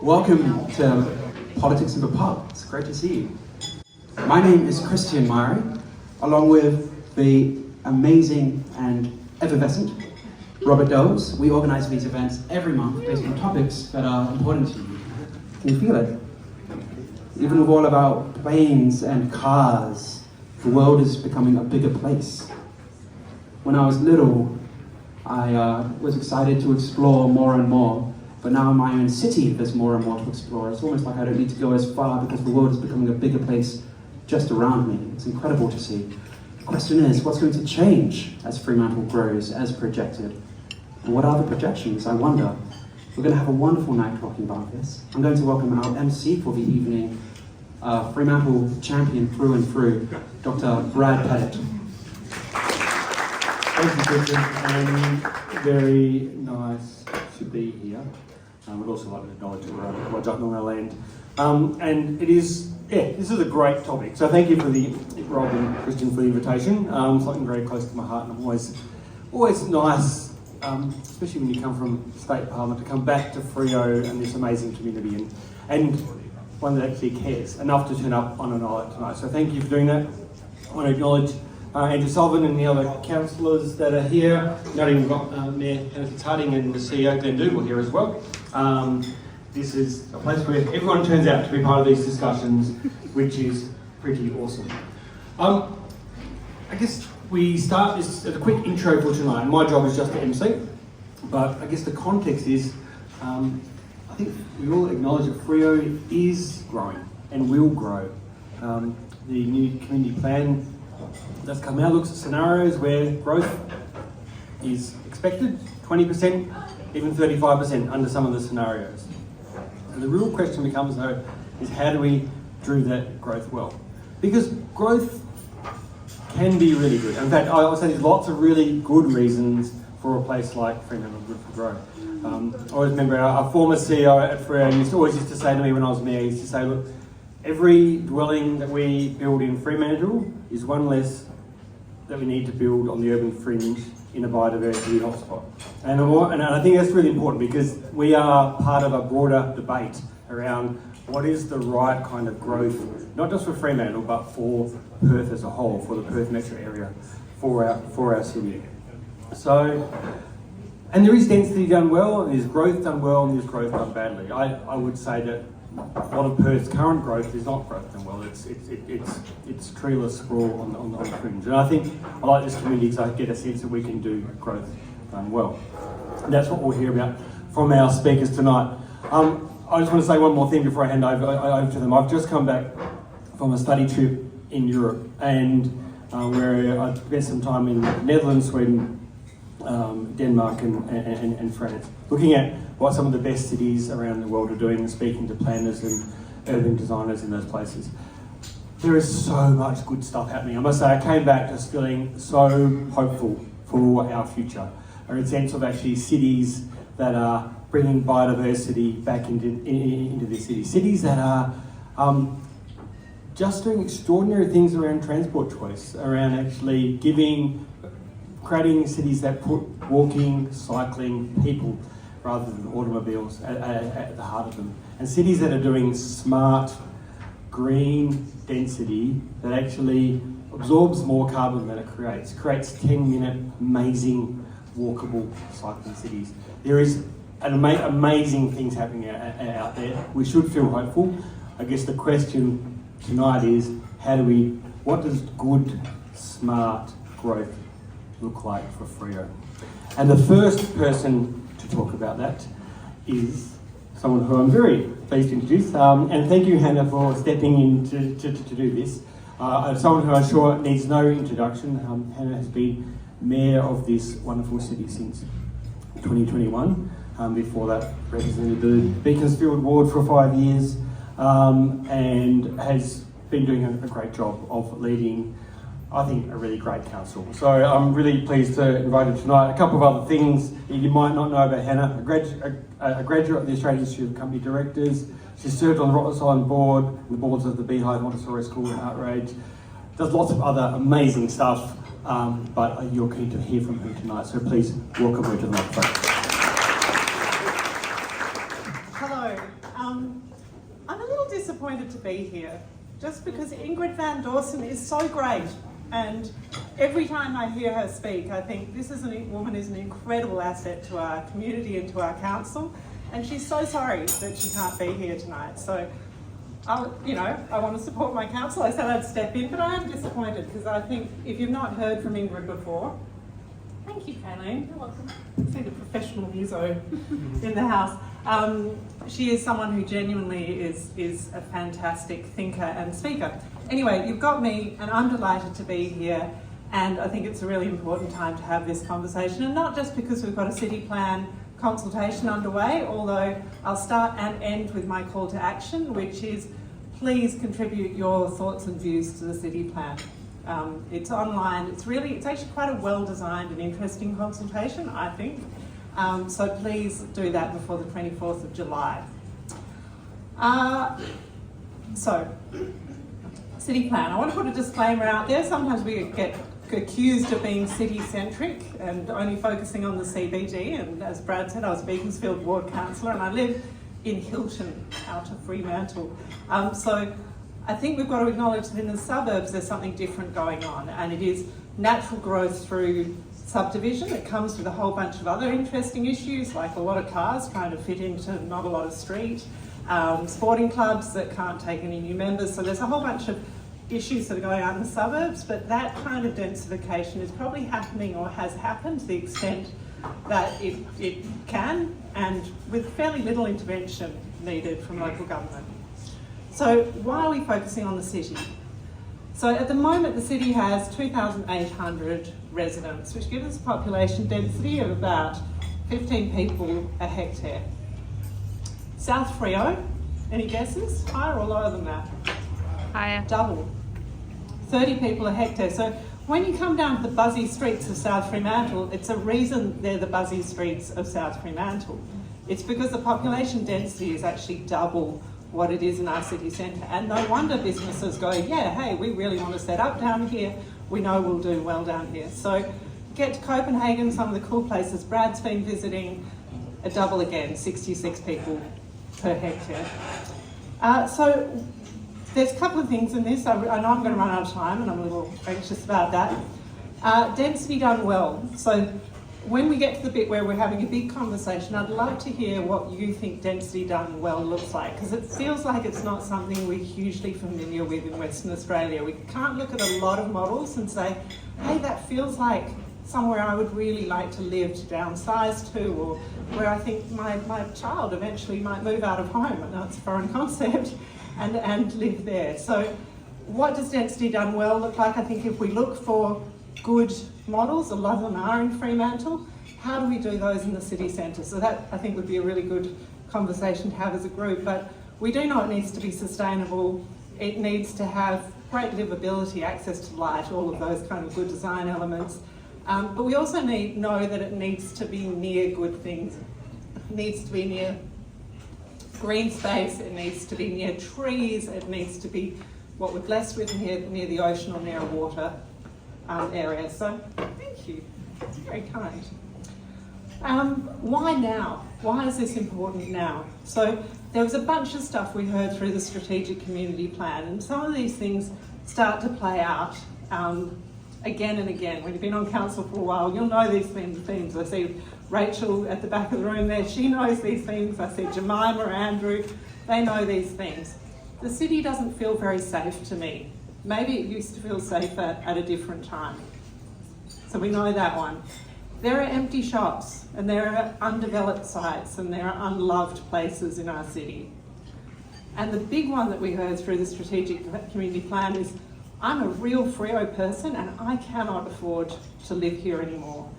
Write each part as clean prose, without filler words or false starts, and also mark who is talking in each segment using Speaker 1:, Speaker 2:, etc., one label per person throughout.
Speaker 1: Welcome to Politics of a Pub. It's great to see you. My name is Christian Myrie, along with the amazing and effervescent Robert Doles. We organise these events every month based on topics that are important to you. Can you feel it? Even with all of our planes and cars, the world is becoming a bigger place. When I was little, I was excited to explore more and more, but now in my own city there's more and more to explore. It's almost like I don't need to go as far because the world is becoming a bigger place just around me. It's incredible to see. The question is, what's going to change as Fremantle grows, as projected? And what are the projections, I wonder? We're going to have a wonderful night talking about this. I'm going to welcome our MC for the evening, Fremantle champion through and through, Dr. Brad Pettitt.
Speaker 2: Thank you, Christian, and very nice to be here. I would also like to acknowledge that we're on Tod Jones land. And it is, this is a great topic. So thank you for Rob and Christian, for the invitation. Something very close to my heart, and always nice, especially when you come from State Parliament, to come back to Freo and this amazing community, and one that actually cares enough to turn up on a night like tonight. So thank you for doing that. I want to acknowledge Andrew Sullivan and the other councillors that are here. Not even got Mayor Hanna Fitzhardinge and the CEO Glenn Dougal here as well. This is a place where everyone turns out to be part of these discussions, which is pretty awesome. I guess we start this as a quick intro for tonight. My job is just to MC, but I guess the context is, I think we all acknowledge that Freo is growing and will grow. The new community plan that's come out looks at scenarios where growth is expected, 20%, even 35% under some of the scenarios. And the real question becomes, though, is how do we do that growth well? Because growth can be really good. In fact, I would say there's lots of really good reasons for a place like Fremantle to grow. I always remember our former CEO at Freo always used to say to me when I was mayor, he used to say, look, every dwelling that we build in Fremantle is one less that we need to build on the urban fringe in a biodiversity hotspot. And I think that's really important because we are part of a broader debate around what is the right kind of growth, not just for Fremantle, but for Perth as a whole, for the Perth metro area, for our city. So, and there is density done well, and there's growth done well, and there's growth done badly. I would say that a lot of Perth's current growth is not growth done well. It's treeless sprawl on the fringe. And I think I like this community because I get a sense that we can do growth done well. And that's what we'll hear about from our speakers tonight. I just want to say one more thing before I hand over to them. I've just come back from a study trip in Europe, and where I spent some time in the Netherlands, Sweden, Denmark and France, looking at what some of the best cities around the world are doing and speaking to planners and urban designers in those places. There is so much good stuff happening. I must say, I came back just feeling so hopeful for our future. A sense of actually cities that are bringing biodiversity back into their cities. Cities that are just doing extraordinary things around transport choice, around actually creating cities that put walking, cycling, people rather than automobiles at the heart of them. And cities that are doing smart, green density that actually absorbs more carbon than it creates 10-minute amazing walkable cycling cities. There is amazing things happening out there. We should feel hopeful. I guess the question tonight is, what does good, smart growth look like for Freo? And the first person to talk about that is someone who I'm very pleased to introduce. And thank you, Hanna, for stepping in to do this. Someone who I'm sure needs no introduction. Hanna has been mayor of this wonderful city since 2021. Before that, represented the Beaconsfield ward for 5 years, and has been doing a great job of leading, I think, a really great council. So I'm really pleased to invite her tonight. A couple of other things that you might not know about Hanna: a graduate of the Australian Institute of Company Directors. She's served on the Rotterdam Island board, and the boards of the Beehive Montessori School and Outrage. Does lots of other amazing stuff, but you're keen to hear from her tonight. So please welcome her to the microphone.
Speaker 3: Hello. be here, just because Ingrid Van Dawson is so great. And every time I hear her speak, I think this is woman is an incredible asset to our community and to our council. And she's so sorry that she can't be here tonight. So, I want to support my council. I said I'd step in, but I am disappointed because I think if you've not heard from Ingrid before, thank you, Kayleen. You're welcome. I see the professional muso in the house. She is someone who genuinely is a fantastic thinker and speaker. Anyway, you've got me, and I'm delighted to be here. And I think it's a really important time to have this conversation, and not just because we've got a city plan consultation underway, although I'll start and end with my call to action, which is please contribute your thoughts and views to the city plan. It's online. It's actually quite a well-designed and interesting consultation, I think. So please do that before the 24th of July. So, city plan. I want to put a disclaimer out there. Sometimes we get accused of being city-centric and only focusing on the CBD. And as Brad said, I was Beaconsfield Ward Councillor and I live in Hilton, out of Fremantle. So I think we've got to acknowledge that in the suburbs there's something different going on, and it is natural growth through subdivision. It comes with a whole bunch of other interesting issues, like a lot of cars trying to fit into not a lot of street, sporting clubs that can't take any new members. So there's a whole bunch of issues that are going on in the suburbs, but that kind of densification is probably happening or has happened to the extent that it can, and with fairly little intervention needed from local government. So why are we focusing on the city? So at the moment the city has 2,800 residents, which gives us a population density of about 15 people a hectare. South Freo, any guesses? Higher or lower than that?
Speaker 4: Higher.
Speaker 3: Double. 30 people a hectare. So when you come down to the buzzy streets of South Fremantle, it's a reason they're the buzzy streets of South Fremantle. It's because the population density is actually double what it is in our city centre. And no wonder businesses go, yeah, hey, we really want to set up down here. We know we'll do well down here. So get to Copenhagen, some of the cool places Brad's been visiting, a double again, 66 people per hectare. So there's a couple of things in this. I know I'm going to run out of time and I'm a little anxious about that. Density done well. So when we get to the bit where we're having a big conversation, I'd love to hear what you think density done well looks like, because it feels like it's not something we're hugely familiar with in Western Australia. We can't look at a lot of models and say, hey, that feels like somewhere I would really like to live, to downsize to, or where I think my child eventually might move out of home. I know it's a foreign concept, and live there. So what does density done well look like? I think if we look for good models, a lot of them are in Fremantle, how do we do those in the city centre? So that I think would be a really good conversation to have as a group. But we do know it needs to be sustainable. It needs to have great livability, access to light, all of those kind of good design elements. But we also know that it needs to be near good things. It needs to be near green space, it needs to be near trees, it needs to be what we're blessed with near the ocean or near a water area. So thank you, it's very kind. Why now? Why is this important now? So there was a bunch of stuff we heard through the strategic community plan, and some of these things start to play out again and again. When you've been on council for a while, you'll know these themes. I see Rachel at the back of the room there, she knows these things. I see Jemima, Andrew, they know these things. The city doesn't feel very safe to me. Maybe it used to feel safer at a different time. So we know that one. There are empty shops, and there are undeveloped sites, and there are unloved places in our city. And the big one that we heard through the strategic community plan is, I'm a real Freo person and I cannot afford to live here anymore.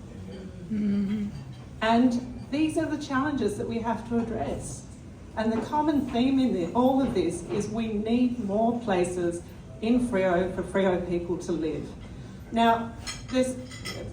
Speaker 3: Mm-hmm. And these are the challenges that we have to address. And the common theme in all of this is we need more places in Freo for Freo people to live. Now, there's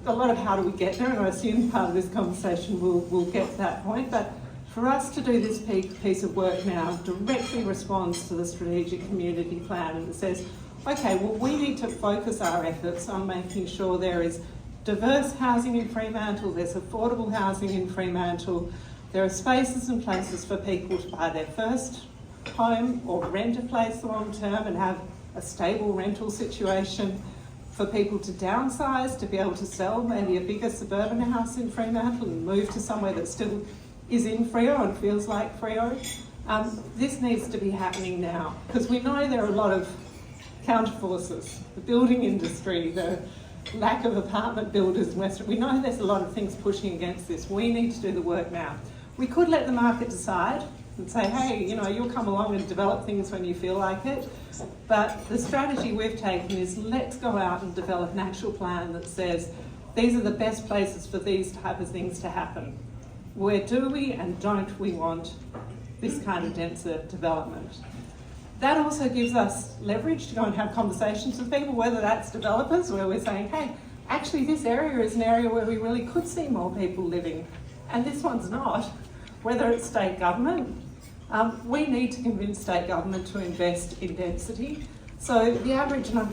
Speaker 3: a lot of how do we get there, and I assume part of this conversation will get to that point, but for us to do this piece of work now directly responds to the strategic community plan, and it says, okay, well, we need to focus our efforts on making sure there is diverse housing in Fremantle, there's affordable housing in Fremantle, there are spaces and places for people to buy their first home or rent a place long term and have a stable rental situation, for people to downsize, to be able to sell maybe a bigger suburban house in Fremantle and move to somewhere that still is in Freo and feels like Freo. This needs to be happening now, because we know there are a lot of counterforces. The building industry, the lack of apartment builders in Western, we know there's a lot of things pushing against this. We need to do the work now. We could let the market decide and say, hey, you know, you'll come along and develop things when you feel like it. But the strategy we've taken is, let's go out and develop an actual plan that says these are the best places for these type of things to happen. Where do we and don't we want this kind of denser development? That also gives us leverage to go and have conversations with people, whether that's developers, where we're saying, hey, actually this area is an area where we really could see more people living, and this one's not. Whether it's state government, we need to convince state government to invest in density. So the average, and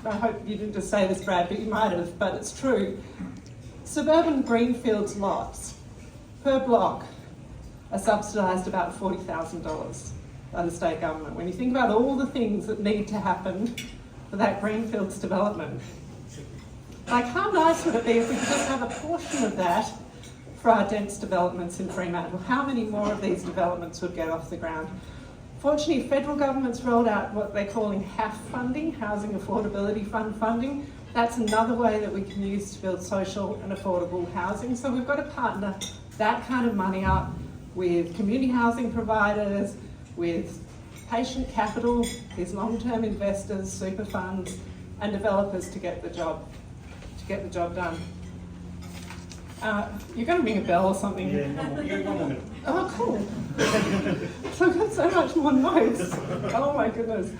Speaker 3: I hope you didn't just say this, Brad, but you might have, but it's true. Suburban greenfields lots per block are subsidised about $40,000 by the state government. When you think about all the things that need to happen for that greenfields development, like how nice would it be if we could just have a portion of that for our dense developments in Fremantle? How many more of these developments would get off the ground? Fortunately, federal government's rolled out what they're calling HAF funding, Housing Affordability Fund funding. That's another way that we can use to build social and affordable housing. So we've got to partner that kind of money up with community housing providers, with patient capital, these long-term investors, super funds, and developers to get the job done. You're going to ring a bell or something?
Speaker 2: Yeah, one more minute.
Speaker 3: Oh, cool. So I've got so much more notes. Oh my goodness.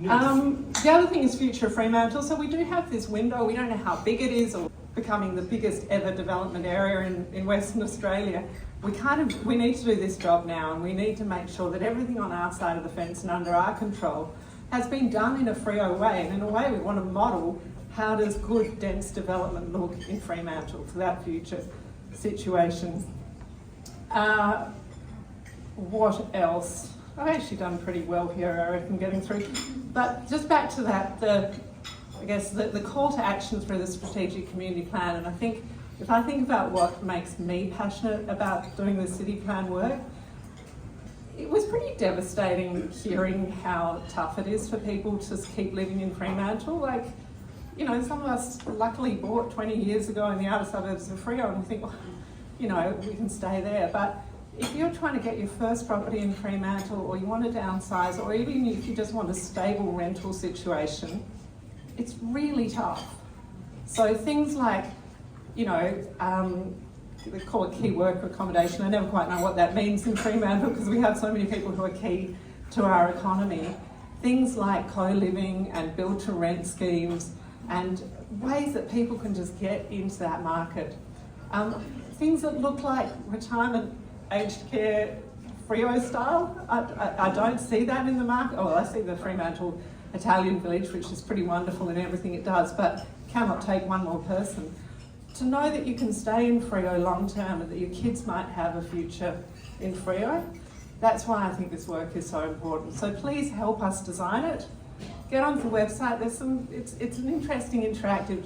Speaker 3: The other thing is future of Fremantle. So we do have this window. We don't know how big it is, or becoming the biggest ever development area in Western Australia. We need to do this job now, and we need to make sure that everything on our side of the fence and under our control has been done in a Freo way. And in a way, we want to model how does good, dense development look in Fremantle for that future situation. What else? I've actually done pretty well here, I reckon, getting through. But just back to that, the call to action through the strategic community plan, and I think if I think about what makes me passionate about doing the city plan work, it was pretty devastating hearing how tough it is for people to keep living in Fremantle. Like, you know, some of us luckily bought 20 years ago in the outer suburbs of Freo, and we think, well, you know, we can stay there. But if you're trying to get your first property in Fremantle, or you want to downsize, or even if you just want a stable rental situation, it's really tough. So things like, you know, they call it key worker accommodation. I never quite know what that means in Fremantle because we have so many people who are key to our economy. Things like co-living and build-to-rent schemes and ways that people can just get into that market. Things that look like retirement aged care Freo style. I don't see that in the market. Oh, well, I see the Fremantle Italian Village, which is pretty wonderful in everything it does, but cannot take one more person. To know that you can stay in Freo long term and that your kids might have a future in Freo, that's why I think this work is so important. So please help us design it. Get onto the website. There's it's an interesting interactive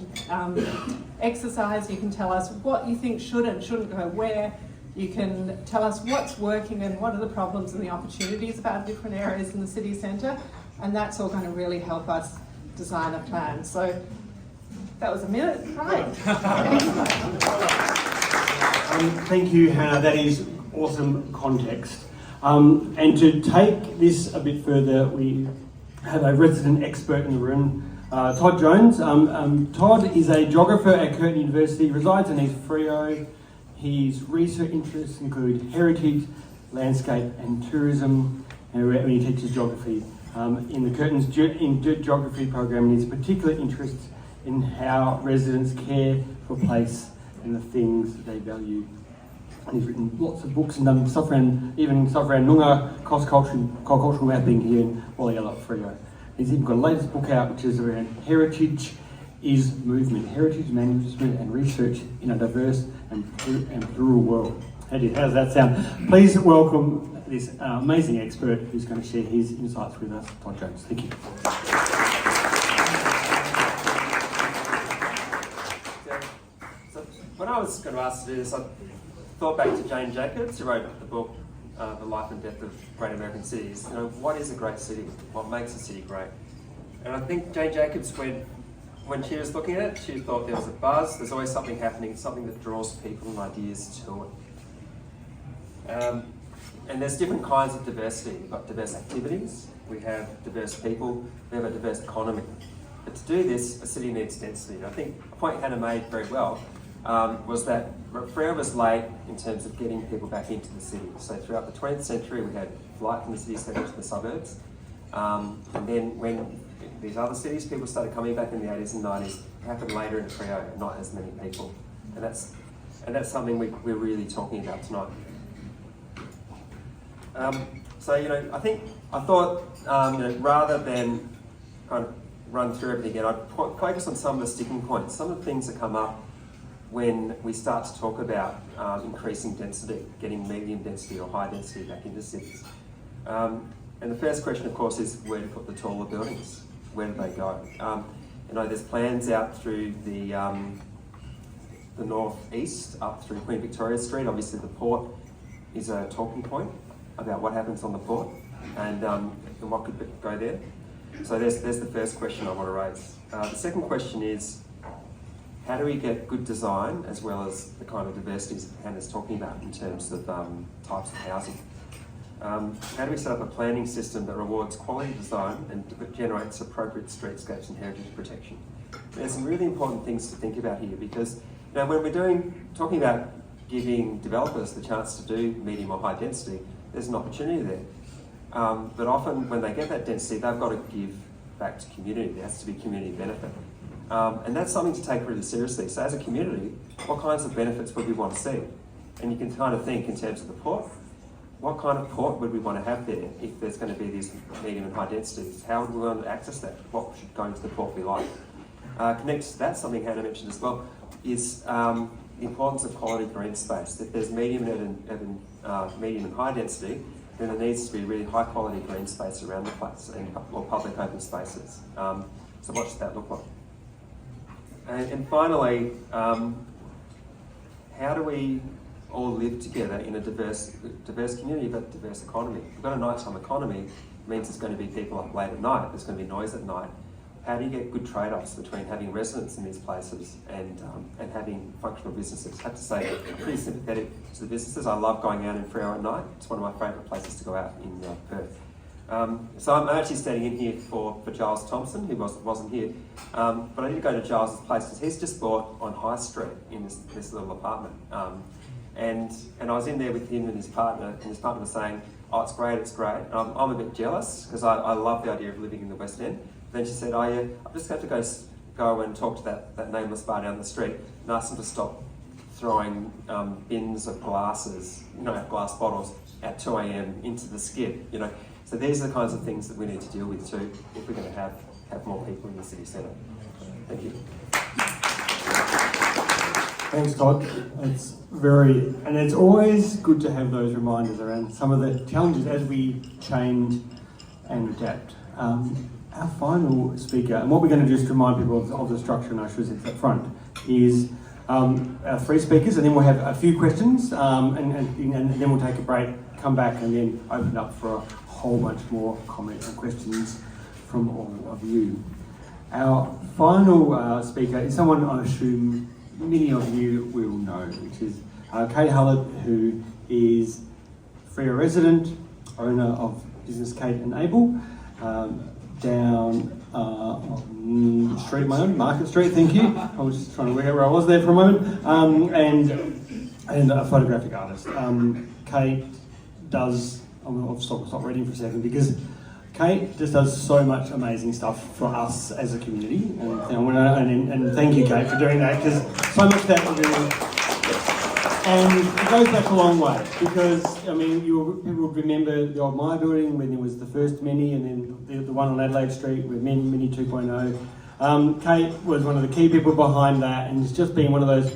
Speaker 3: exercise. You can tell us what you think should and shouldn't go where. You can tell us what's working and what are the problems and the opportunities about different areas in the city centre, and that's all going to really help us design a plan. So that was a minute, right?
Speaker 2: Thank you, Hannah. That is awesome context. And to take this a bit further, we have a resident expert in the room, Tod Jones. Tod is a geographer at Curtin University, resides in East Freo. His research interests include heritage, landscape and tourism, and he teaches geography in the Curtin's geography program, and his particular interests in how residents care for place and the things that they value. And he's written lots of books and done stuff around Noongar cross-cultural mapping here in Waliala Freo. He's even got a latest book out which is around heritage is movement, heritage management and research in a diverse and plural world. How does that sound? Please welcome this amazing expert who's going to share his insights with us, Tod Jones. Thank you.
Speaker 4: So when I was going to ask to do this, I thought back to Jane Jacobs, who wrote the book, The Life and Death of Great American Cities. You know, what is a great city? What makes a city great? And I think Jane Jacobs, when she was looking at it, she thought there was a buzz, there's always something happening, something that draws people and ideas to it. And there's different kinds of diversity. We've got diverse activities, we have diverse people, we have a diverse economy. But to do this, a city needs density. And I think a point Hanna made very well was that Freo was late in terms of getting people back into the city. So throughout the 20th century, we had flight from the city centre to the suburbs. And then when these other cities, people started coming back in the 80s and 90s, it happened later in Freo, not as many people. And that's something we're really talking about tonight. So, you know, I thought, you know, rather than kind of run through everything again, I'd focus on some of the sticking points, some of the things that come up when we start to talk about increasing density, getting medium density or high density back into cities. And the first question, of course, is where to put the taller buildings? Where do they go? You know, there's plans out through the northeast, up through Queen Victoria Street. Obviously, the port is a talking point about what happens on the port and what could go there. So there's the first question I want to raise. The second question is, how do we get good design as well as the kind of diversities Hannah's talking about in terms of types of housing? How do we set up a planning system that rewards quality design and generates appropriate streetscapes and heritage protection? There's some really important things to think about here because, you know, when we're talking about giving developers the chance to do medium or high density, there's an opportunity there. But often when they get that density, they've got to give back to community. There has to be community benefit. And that's something to take really seriously. So as a community, what kinds of benefits would we want to see? And you can kind of think in terms of the port. What kind of port would we want to have there if there's going to be these medium and high densities? How would we want to access that? What should going to the port be like? Connected to that, something Hanna mentioned as well, is the importance of quality green space. If there's medium and high density, then there needs to be really high quality green space around the place or public open spaces. So what should that look like? And finally, how do we all live together in a diverse community but diverse economy? If we've got a nighttime economy, it means there's going to be people up late at night, there's going to be noise at night. How do you get good trade-offs between having residents in these places and having functional businesses? I have to say, I'm pretty sympathetic to the businesses. I love going out in Freo at night. It's one of my favourite places to go out in Perth. So I'm actually standing in here for Giles Thompson, who wasn't here. But I need to go to Giles' place because he's just bought on High Street in this little apartment. And I was in there with him and his partner was saying, oh, it's great. And I'm a bit jealous because I love the idea of living in the West End. Then she said, oh yeah, I'm just going to go and talk to that nameless bar down the street and ask them to stop throwing bins of glasses, glass bottles at 2 a.m. into the skid, So these are the kinds of things that we need to deal with too if we're going to have more people in the city centre. Thank you.
Speaker 2: Thanks, Tod. It's always good to have those reminders around some of the challenges as we change and adapt. Our final speaker, and what we're going to do is to remind people of the structure, and I should have said up front, is our three speakers, and then we'll have a few questions, and then we'll take a break, come back, and then open up for a whole bunch more comments and questions from all of you. Our final speaker is someone I assume many of you will know, which is Kate Hulett, who is Freo resident, owner of Business Kate and Abel, down on street of my own, Market Street, thank you. I was just trying to work out where I was there for a moment. And a photographic artist. Kate does, I'll stop reading for a second because Kate just does so much amazing stuff for us as a community. And thank you, Kate, for doing that because so much of that we're doing. And it goes back a long way because, people will remember the old Myer building when there was the first Mini and then the one on Adelaide Street with Mini 2.0. Kate was one of the key people behind that and has just been one of those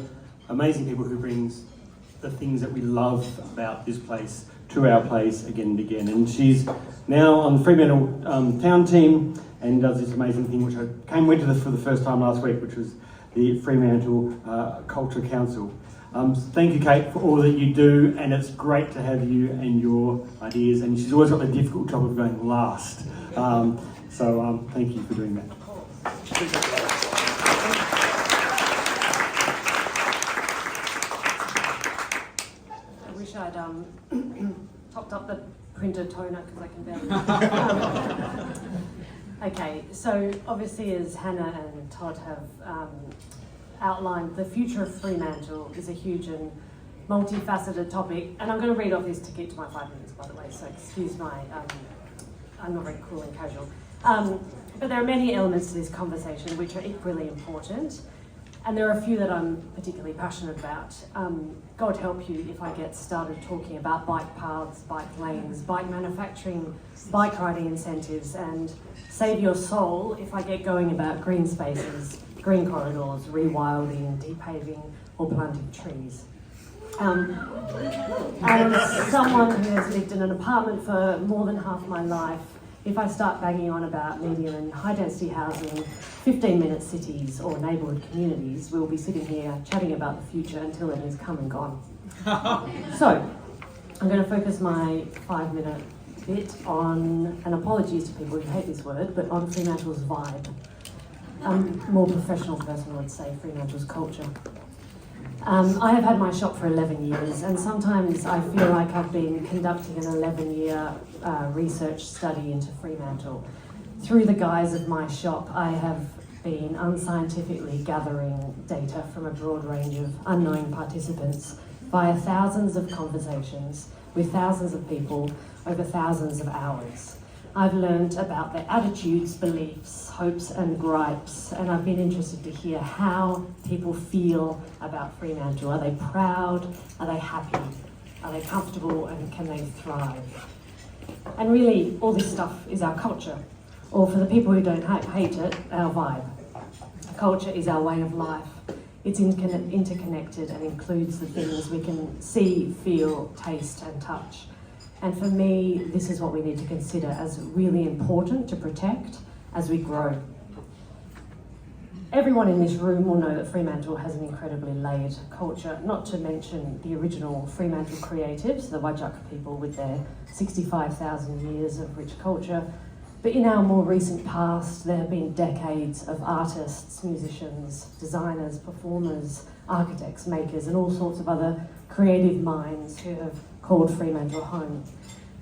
Speaker 2: amazing people who brings the things that we love about this place to our place again and again. And she's now on the Fremantle town team and does this amazing thing, which I went to this for the first time last week, which was the Fremantle Culture Council. Thank you, Kate, for all that you do, and it's great to have you and your ideas. And she's always got the difficult job of going last. So thank you for doing that.
Speaker 5: I wish I'd topped up the printer toner because I can barely. Okay, so obviously as Hannah and Tod have outlined, the future of Fremantle is a huge and multifaceted topic, and I'm going to read off this to keep to my 5 minutes, by the way, so excuse my, I'm not very cool and casual. But there are many elements to this conversation which are equally important, and there are a few that I'm particularly passionate about. God help you if I get started talking about bike paths, bike lanes, bike manufacturing, bike riding incentives, and save your soul if I get going about green spaces, green corridors, rewilding, deep paving, or planting trees. As someone who has lived in an apartment for more than half my life, if I start banging on about medium and high density housing, 15-minute cities or neighbourhood communities, we'll be sitting here chatting about the future until it has come and gone. So, I'm going to focus my 5-minute bit on, and apologies to people who hate this word, but on Fremantle's vibe. A more professional person would say Fremantle's culture. I have had my shop for 11 years, and sometimes I feel like I've been conducting an 11-year research study into Fremantle. Through the guise of my shop, I have been unscientifically gathering data from a broad range of unknown participants via thousands of conversations with thousands of people over thousands of hours. I've learned about their attitudes, beliefs, hopes and gripes, and I've been interested to hear how people feel about Fremantle. Are they proud? Are they happy? Are they comfortable, and can they thrive? And really, all this stuff is our culture, or for the people who don't hate it, our vibe. Culture is our way of life. It's interconnected and includes the things we can see, feel, taste and touch. And for me, this is what we need to consider as really important to protect as we grow. Everyone in this room will know that Fremantle has an incredibly layered culture, not to mention the original Fremantle creatives, the Wajak people with their 65,000 years of rich culture. But in our more recent past, there have been decades of artists, musicians, designers, performers, architects, makers, and all sorts of other creative minds who have called Fremantle home.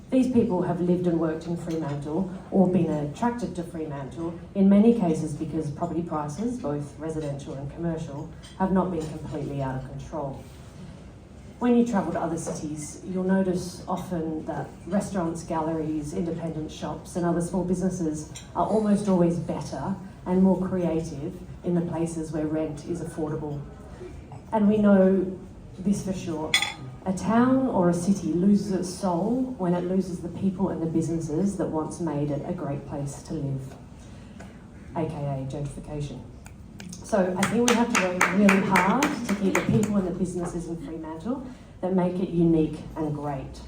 Speaker 5: These people have lived and worked in Fremantle or been attracted to Fremantle, in many cases because property prices, both residential and commercial, have not been completely out of control. When you travel to other cities, you'll notice often that restaurants, galleries, independent shops and other small businesses are almost always better and more creative in the places where rent is affordable. And we know this for sure. A town or a city loses its soul when it loses the people and the businesses that once made it a great place to live, aka gentrification. So I think we have to work really hard to keep the people and the businesses in Fremantle that make it unique and great.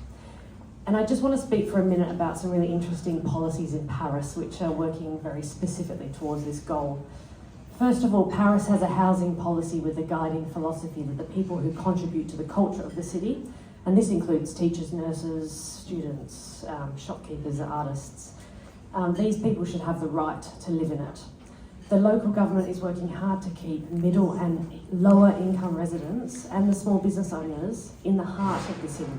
Speaker 5: And I just want to speak for a minute about some really interesting policies in Paris which are working very specifically towards this goal. First of all, Paris has a housing policy with a guiding philosophy that the people who contribute to the culture of the city, and this includes teachers, nurses, students, shopkeepers, artists, these people should have the right to live in it. The local government is working hard to keep middle and lower income residents and the small business owners in the heart of the city.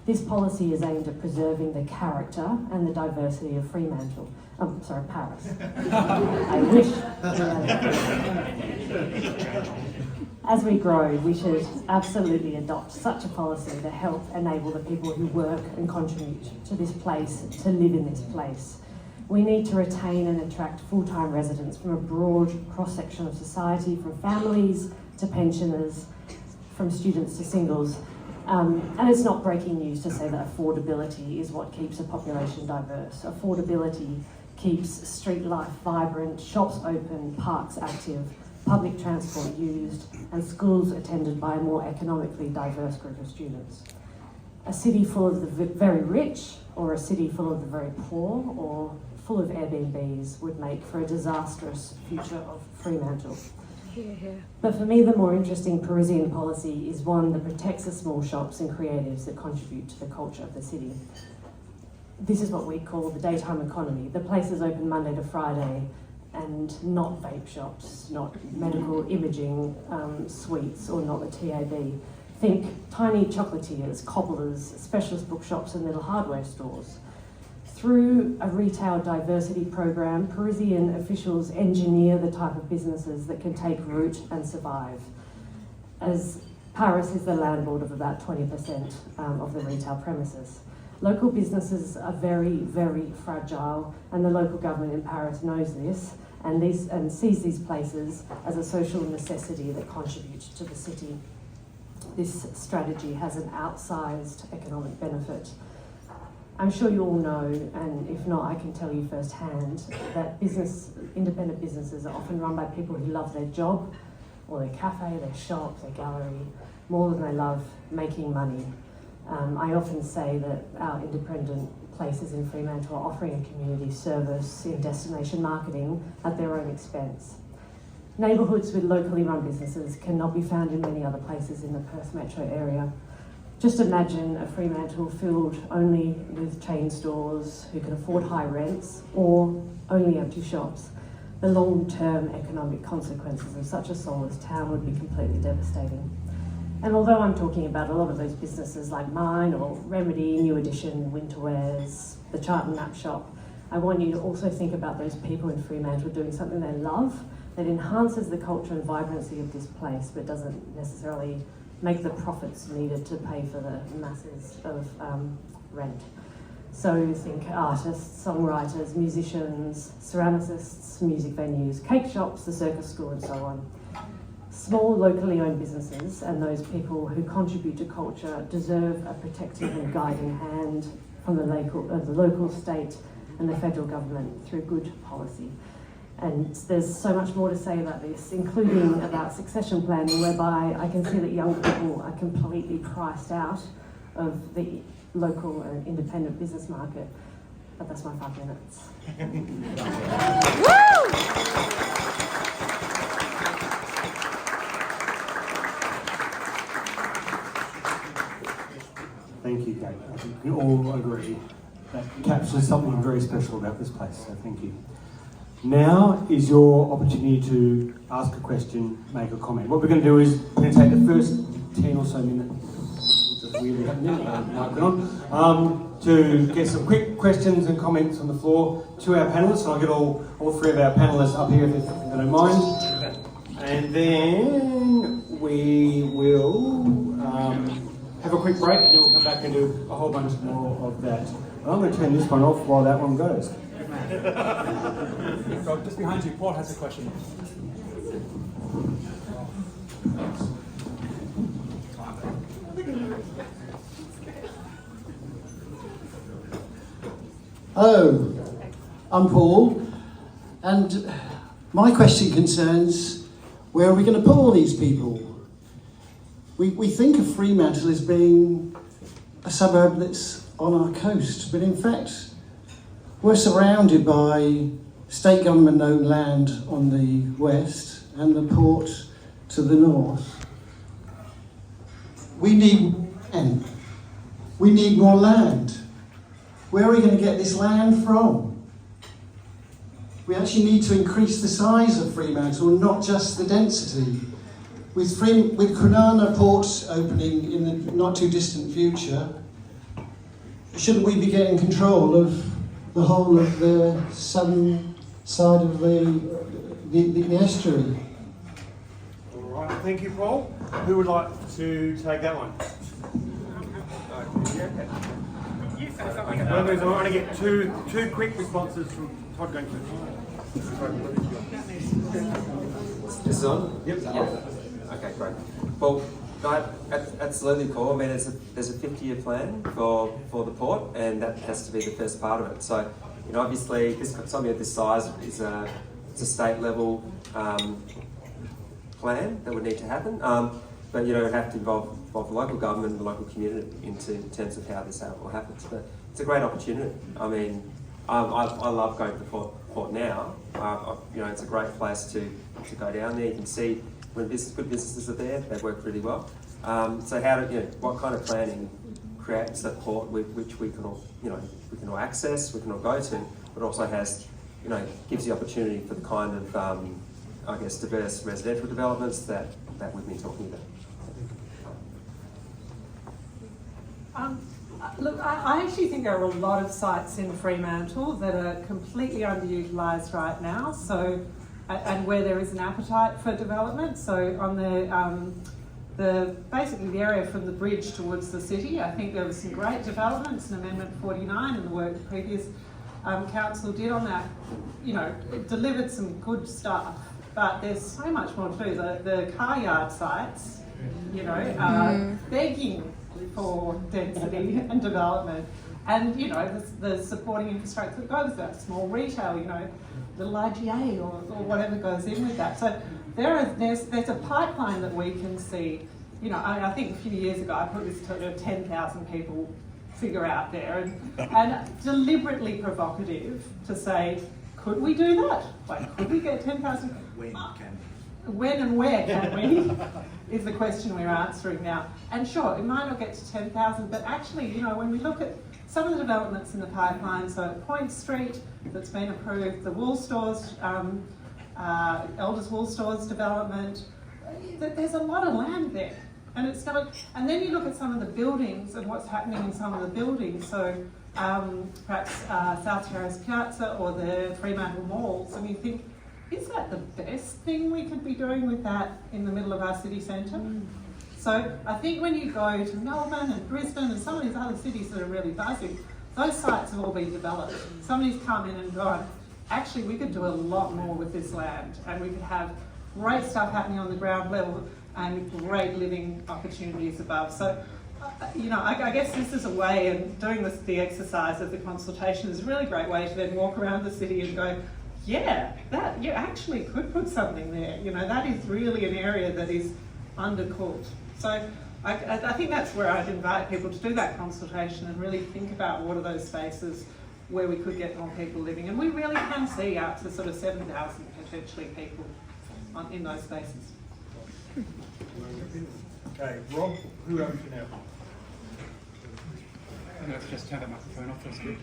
Speaker 5: This policy is aimed at preserving the character and the diversity of Fremantle. Paris. I wish. As we grow, we should absolutely adopt such a policy to help enable the people who work and contribute to this place to live in this place. We need to retain and attract full-time residents from a broad cross-section of society, from families to pensioners, from students to singles. And it's not breaking news to say that affordability is what keeps a population diverse. Affordability keeps street life vibrant, shops open, parks active, public transport used, and schools attended by a more economically diverse group of students. a city full of the very rich or a city full of the very poor or full of Airbnbs would make for a disastrous future of Fremantle. But for me, the more interesting Parisian policy is one that protects the small shops and creatives that contribute to the culture of the city. This is what we call the daytime economy. The places open Monday to Friday, and not vape shops, not medical imaging suites, or not the TAB. Think tiny chocolatiers, cobblers, specialist bookshops and little hardware stores. Through a retail diversity program, Parisian officials engineer the type of businesses that can take root and survive, as Paris is the landlord of about 20% of the retail premises. Local businesses are very, very fragile, and the local government in Paris knows this and sees these places as a social necessity that contributes to the city. This strategy has an outsized economic benefit. I'm sure you all know, and if not, I can tell you firsthand, that independent businesses are often run by people who love their job, or their cafe, their shop, their gallery, more than they love making money. I often say that our independent places in Fremantle are offering a community service in destination marketing at their own expense. Neighbourhoods with locally run businesses cannot be found in many other places in the Perth metro area. Just imagine a Fremantle filled only with chain stores who can afford high rents or only empty shops. The long-term economic consequences of such a soulless town would be completely devastating. And although I'm talking about a lot of those businesses like mine or Remedy, New Edition, Winterwears, the Chart and Map Shop, I want you to also think about those people in Fremantle doing something they love that enhances the culture and vibrancy of this place but doesn't necessarily make the profits needed to pay for the masses of rent. So think artists, songwriters, musicians, ceramicists, music venues, cake shops, the circus school and so on. Small locally owned businesses and those people who contribute to culture deserve a protective and guiding hand from the local, state and the federal government through good policy. And there's so much more to say about this, including about succession planning, whereby I can see that young people are completely priced out of the local and independent business market. But that's my 5 minutes.
Speaker 2: Thank you, Kate. I think we can all agree that captures something very special about this place, so thank you. Now is your opportunity to ask a question, make a comment. What we're going to do is we're going to take the first 10 or so minutes, just weirdly happening, to get some quick questions and comments on the floor to our panellists, and I'll get all 3 of our panellists up here if they don't mind. And then we will have a quick break, and then we'll come back and do a whole bunch more of that. And I'm going to turn this one off while that one goes.
Speaker 6: Just behind you, Paul has a question.
Speaker 7: Hello, I'm Paul, and my question concerns where are we going to put all these people? We think of Fremantle as being a suburb that's on our coast, but in fact we're surrounded by state government-owned land on the west and the port to the north. We need land. We need more land. Where are we going to get this land from? We actually need to increase the size of Fremantle, not just the density. With Kwinana Port opening in the not too distant future, shouldn't we be getting control of the whole of the southern side of the estuary?
Speaker 2: All right, thank you, Paul. Who would like to take that one? Okay, I want to get two quick responses from Tod going first.
Speaker 4: This is on?
Speaker 2: Yep.
Speaker 4: Okay, great. Well, absolutely cool. I mean, there's a 50-year plan for the port, and that has to be the first part of it. So, obviously, something of this size is it's a state level plan that would need to happen. but you have to involve the local government and the local community in terms of how this all happens. But it's a great opportunity. I mean, I love going to the port now. It's a great place to go down there. You can see when good businesses are there, they work really well. So what kind of planning creates that port which we can all access, we can all go to, but also has, gives the opportunity for the kind of, diverse residential developments that we've been talking about.
Speaker 3: Look, I actually think there are a lot of sites in Fremantle that are completely underutilised right now. So, and where there is an appetite for development. So on basically the area from the bridge towards the city, I think there was some great developments in Amendment 49 and the work the previous council did on that. It delivered some good stuff, but there's so much more to do. The car yard sites, are begging for density and development, and the supporting infrastructure that goes with that, small retail, the large IGA or whatever goes in with that. So there's a pipeline that we can see. I think a few years ago I put this to 10,000 people figure out there, and deliberately provocative to say, could we do that? Like, could we get 10,000? When and where can we? Is the question we're answering now. And sure, it might not get to 10,000, but actually, when we look at some of the developments in the pipeline, so at Point Street, that's been approved, the Wool Stores, Elders Wool Stores development, there's a lot of land there. And and then you look at some of the buildings and what's happening in some of the buildings, so perhaps South Terrace Piazza or the Fremantle malls, and you think, is that the best thing we could be doing with that in the middle of our city centre? So I think when you go to Melbourne and Brisbane and some of these other cities that are really buzzing, those sites have all been developed. Somebody's come in and gone, actually we could do a lot more with this land, and we could have great stuff happening on the ground level and great living opportunities above. So, I guess this is a way, and doing the exercise of the consultation is a really great way to then walk around the city and go, yeah, that you actually could put something there. That is really an area that is undercooked. So I think that's where I'd invite people to do that consultation and really think about what are those spaces where we could get more people living. And we really can see up to sort of 7,000 potentially people in those spaces.
Speaker 6: Okay, Rob, who owns you now?
Speaker 1: Let's just turn the microphone off. That's good.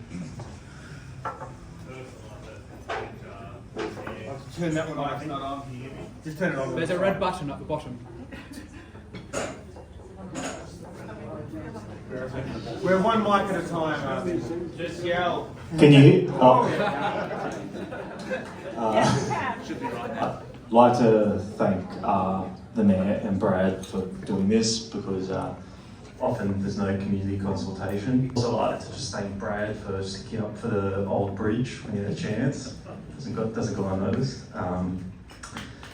Speaker 6: I'll turn that one on. It's not on. Just turn it on.
Speaker 1: There's a red button at the bottom.
Speaker 6: We're one mic at a time. Just yell.
Speaker 8: Can you? I'd like to thank the Mayor and Brad for doing this, because often there's no community consultation. I'd also like to just thank Brad for sticking up for the old bridge when he had a chance. Doesn't go unnoticed.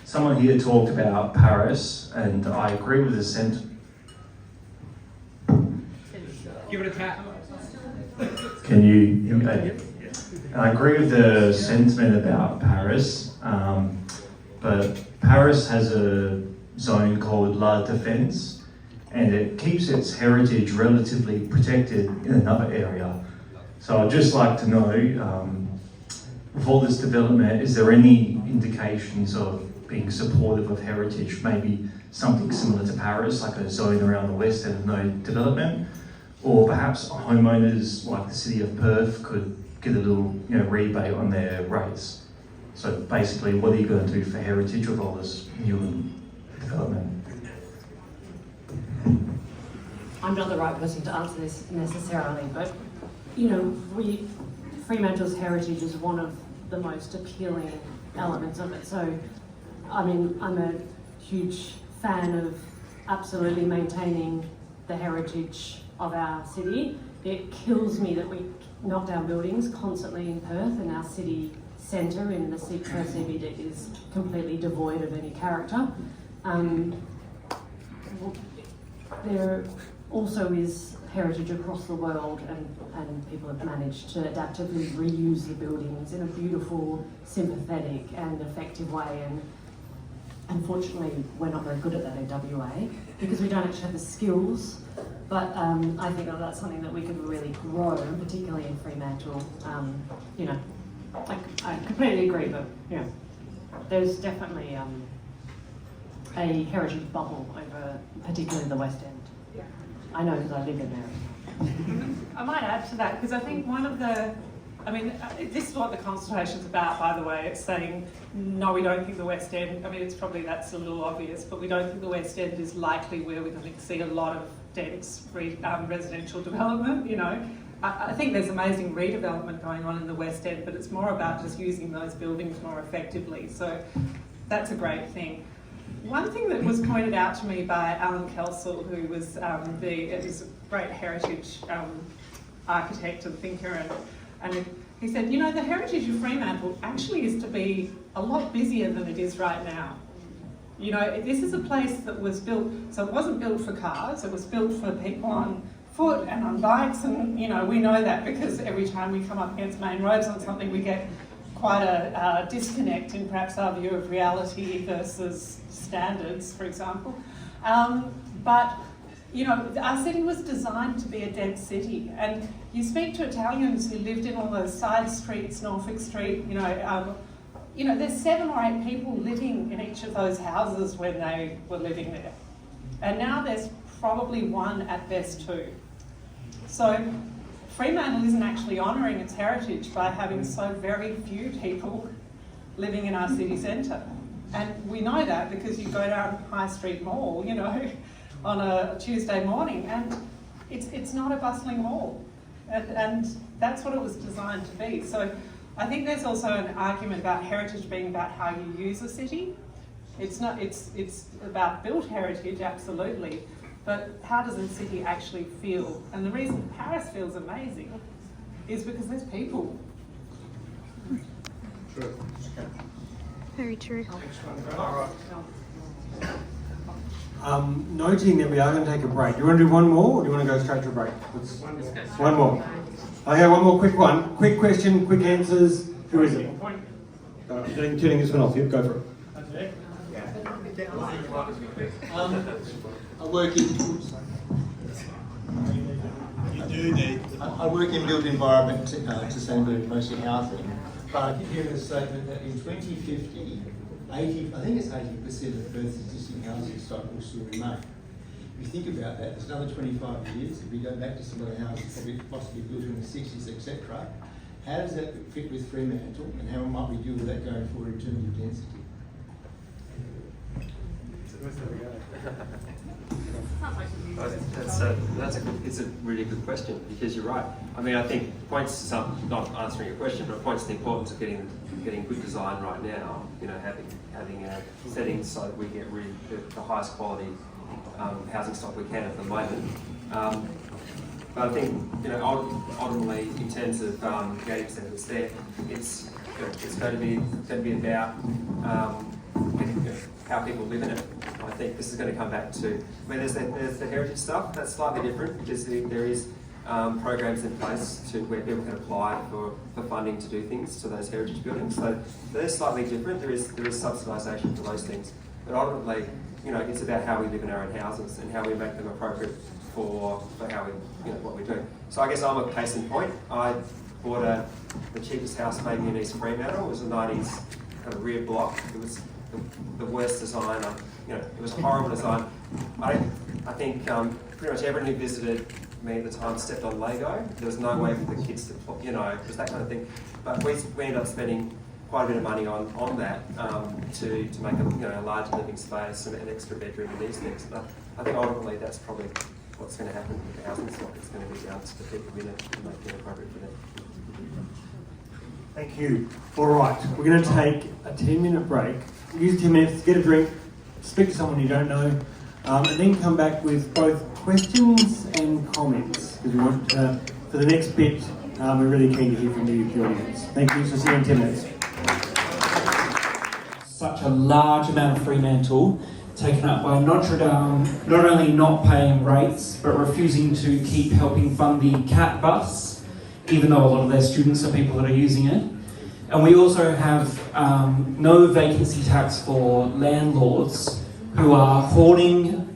Speaker 8: Someone here talked about Paris, and I agree with the sentiment.
Speaker 1: Give it a tap.
Speaker 8: Can you hear me? I agree with the sentiment about Paris, but Paris has a zone called La Défense, and it keeps its heritage relatively protected in another area. So I'd just like to know, with all this development, is there any indications of being supportive of heritage, maybe something similar to Paris, like a zone around the west and no development? Or perhaps homeowners like the City of Perth could get a little rebate on their rates. So basically, what are you going to do for heritage with all this new development?
Speaker 5: I'm not the right person to answer this necessarily, but Fremantle's heritage is one of the most appealing elements of it. So, I'm a huge fan of absolutely maintaining the heritage of our city. It kills me that we knock down buildings constantly in Perth, and our city centre in the Perth CBD is completely devoid of any character. There also is heritage across the world, and people have managed to adaptively reuse the buildings in a beautiful, sympathetic and effective way, and unfortunately we're not very good at that in WA. because we don't actually have the skills. But I think that that's something that we could really grow, particularly in Fremantle. You know, I completely agree, but yeah, there's definitely a heritage bubble over, particularly the West End.
Speaker 3: Yeah.
Speaker 5: I know because I live in there.
Speaker 3: I might add to that, because I think one of the, I mean, this is what the consultation's about, by the way. It's saying, no, we don't think the West End, I mean, it's probably, that's a little obvious, but we don't think the West End is likely where we're going to see a lot of dense residential development, you know. I think there's amazing redevelopment going on in the West End, but it's more about just using those buildings more effectively. So that's a great thing. One thing that was pointed out to me by Alan Kelsall, who was is a great heritage architect and thinker, and he said, you know, the heritage of Fremantle actually is to be a lot busier than it is right now. You know, this is a place that was built, so it wasn't built for cars, it was built for people on foot and on bikes, and, you know, we know that because every time we come up against main roads on something, we get quite a disconnect in perhaps our view of reality versus standards, for example. But, you know, our city was designed to be a dense city, and you speak to Italians who lived in all those side streets, Norfolk Street, you know, there's 7 or 8 people living in each of those houses when they were living there. And now there's probably 1 at best 2. So Fremantle isn't actually honouring its heritage by having so very few people living in our city centre. And we know that because you go down High Street Mall, you know, on a Tuesday morning, and it's not a bustling mall. And that's what it was designed to be. So I think there's also an argument about heritage being about how you use a city. It's about built heritage, absolutely, but how does a city actually feel? And the reason Paris feels amazing is because there's people.
Speaker 6: True.
Speaker 9: Very true.
Speaker 2: Noting that we are going to take a break. Do you want to do one more, or do you want to go straight to a break? One more. Okay, one more quick one. Quick question, quick answers. Who is it? Turning this one off. Yep, go for it.
Speaker 7: I work in built environment, sustainability, mostly housing. But I did hear a statement that in 2050, I think it's 80% of Earth's existing housing stock will still remain. If you think about that, there's another 25 years. If we go back to some of the houses probably possibly built in the 60s, etc., how does that fit with Fremantle, and how might we deal with that going forward in terms of density?
Speaker 4: It's a really good question, because you're right. I mean, I think points to not answering your question, but it points to the importance of getting good design right now. You know, having settings so that we get really the highest quality housing stock we can at the moment. But I think, you know, ultimately in terms of the 80% that's there, it's going to be about how people live in it. I think this is going to come back to, I mean, there's the heritage stuff that's slightly different, because there is programs in place where people can apply for funding to do things to those heritage buildings. So they're slightly different. There is subsidisation for those things, but ultimately, you know, it's about how we live in our own houses and how we make them appropriate for how we, you know, what we do. So I guess I'm a case in point. I bought the cheapest house maybe in East Fremantle. It was a 90s kind of rear block. It was the worst design. You know, it was a horrible design. I think pretty much everyone who visited me at the time stepped on Lego. There was no way for the kids to, you know, it was that kind of thing. But we ended up spending quite a bit of money on that to make a larger living space and an extra bedroom and these things. But I think ultimately that's probably what's going to happen with the housing stock. It's going to be down to the people in it to make it appropriate for them.
Speaker 2: Thank you. All right, we're going to take a 10-minute break. Use 10 minutes to get a drink, speak to someone you don't know, and then come back with both questions and comments. Because we want for the next bit, we're really keen to hear from you, the audience. Thank you. So see you in 10 minutes.
Speaker 10: Such a large amount of Fremantle taken up by Notre Dame, not only not paying rates, but refusing to keep helping fund the CAT bus, even though a lot of their students are people that are using it. And we also have no vacancy tax for landlords who are hoarding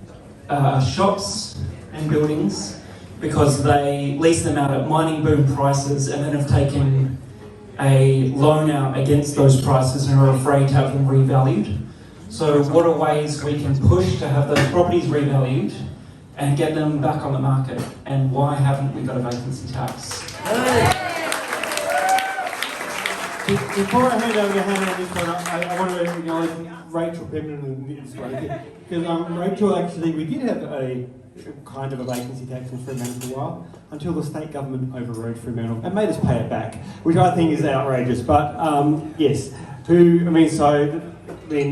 Speaker 10: shops and buildings because they lease them out at mining boom prices and then have taken a loan out against those prices and are afraid to have them revalued. So what are ways we can push to have those properties revalued and get them back on the market? And why haven't we got a vacancy tax?
Speaker 2: Before I hand over to Hannah on this one, I want to acknowledge Rachel Pettitt in this one. Because Rachel, actually, we did have a kind of a vacancy tax in Fremantle for a while, until the state government overrode Fremantle and made us pay it back, which I think is outrageous. But yes,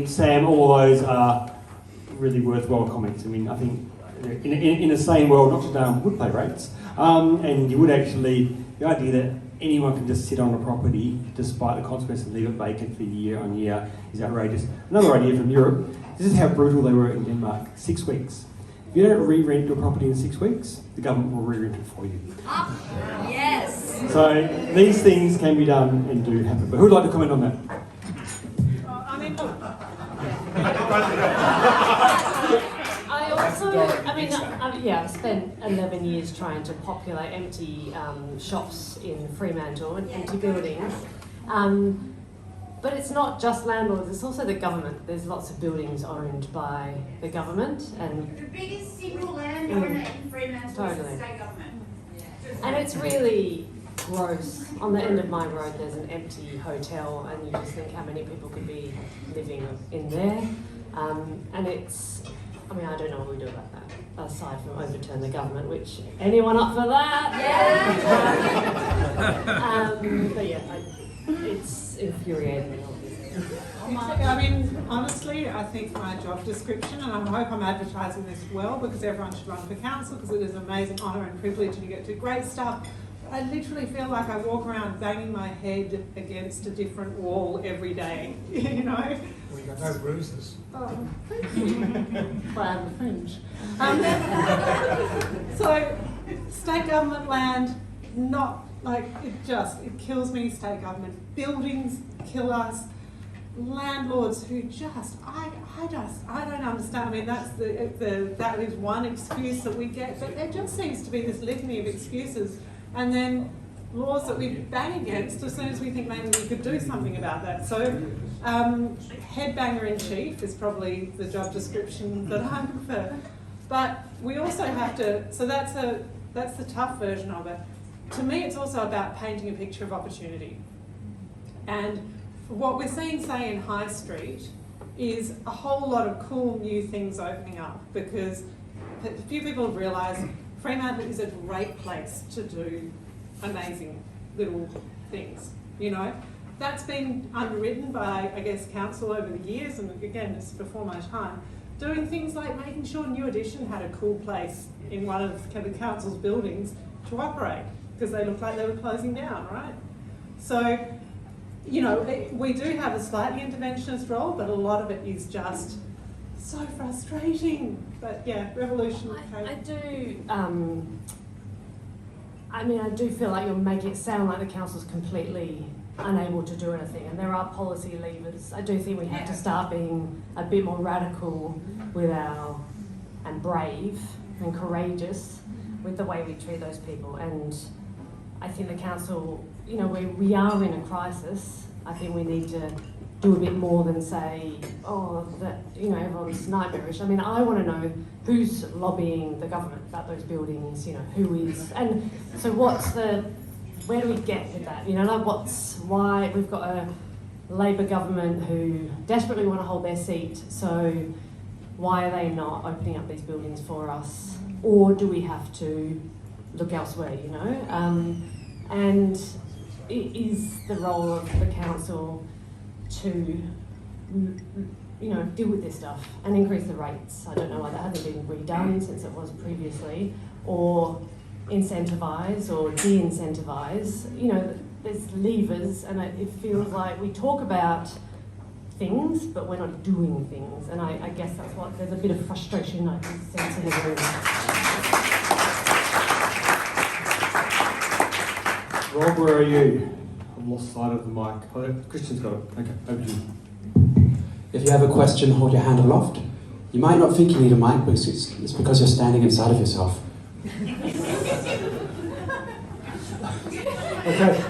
Speaker 2: Sam, all those are really worthwhile comments. I mean, I think in a sane world, Notre Dame would pay rates, and you would actually, the idea that anyone can just sit on a property despite the consequence and leave it vacant for year on year is outrageous. Another idea from Europe, this is how brutal they were in Denmark, 6 weeks. If you don't re-rent your property in 6 weeks, the government will re-rent it for you.
Speaker 9: Yes.
Speaker 2: So these things can be done and do happen. But who'd like to comment on that?
Speaker 5: I've spent 11 years trying to populate empty shops in Fremantle and empty buildings. But it's not just landlords, it's also the government. There's lots of buildings owned by the government. And
Speaker 9: The biggest single landowner in Fremantle is the state government.
Speaker 5: And it's really gross. On the end of my road there's an empty hotel and you just think how many people could be living in there. And it's, I don't know what we do about that, aside from overturn the government, which, anyone up for that? Yeah! But yeah, it's infuriating.
Speaker 3: Honestly, I think my job description, and I hope I'm advertising this well because everyone should run for council because it is an amazing honour and privilege and you get to do great stuff. I literally feel like I walk around banging my head against a different wall every day, you know?
Speaker 6: We got no bruises.
Speaker 3: Oh, thank you. I have a fringe. So, state government land, not like, it kills me, state government. Buildings kill us. Landlords who I don't understand. That is one excuse that we get, but there just seems to be this litany of excuses. And then laws that we bang against as soon as we think maybe we could do something about that. So, headbanger in chief is probably the job description that I prefer. But we also have to, so that's the tough version of it. To me, it's also about painting a picture of opportunity. And what we're seeing, say, in High Street is a whole lot of cool new things opening up because a few people have realised Fremantle is a great place to do amazing little things, you know. That's been underwritten by, I guess, council over the years, and again, it's before my time, doing things like making sure New Edition had a cool place in one of the council's buildings to operate, because they looked like they were closing down, right? So, you know, we do have a slightly interventionist role, but a lot of it is just so frustrating. But yeah, revolution.
Speaker 5: I do feel like you're making it sound like the council's completely unable to do anything, and there are policy levers. I do think we have to start being a bit more radical and brave and courageous with the way we treat those people. And I think the council, you know, we are in a crisis. I think we need to do a bit more than say, oh, that, you know, everyone's nightmarish. I mean, I want to know who's lobbying the government about those buildings, you know, who is, and so where do we get with that? You know, like why we've got a Labor government who desperately want to hold their seat, so why are they not opening up these buildings for us? Or do we have to look elsewhere, you know? And it is the role of the council to, you know, deal with this stuff and increase the rates. I don't know why that hasn't been redone since it was previously, or incentivise or de-incentivise. You know, there's levers, and it feels like we talk about things, but we're not doing things. And I guess that's what, there's a bit of frustration I can sense in the room.
Speaker 2: Rob, where are you? I've lost sight of the mic. Oh, Christian's got it. Okay, over to you.
Speaker 1: If you have a question, hold your hand aloft. You might not think you need a mic, but it's because you're standing inside of yourself.
Speaker 11: Okay,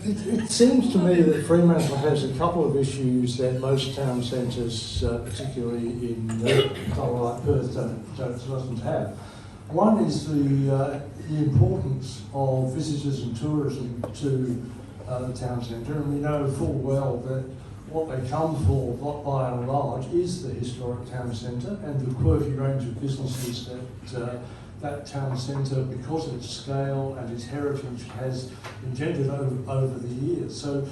Speaker 11: it seems to me that Fremantle has a couple of issues that most town centres, particularly in somewhere like Perth, doesn't have. One is the importance of visitors and tourism to the town centre, and we know full well that what they come for, by and large, is the historic town centre and the quirky range of businesses that that town centre, because of its scale and its heritage, has engendered over the years. So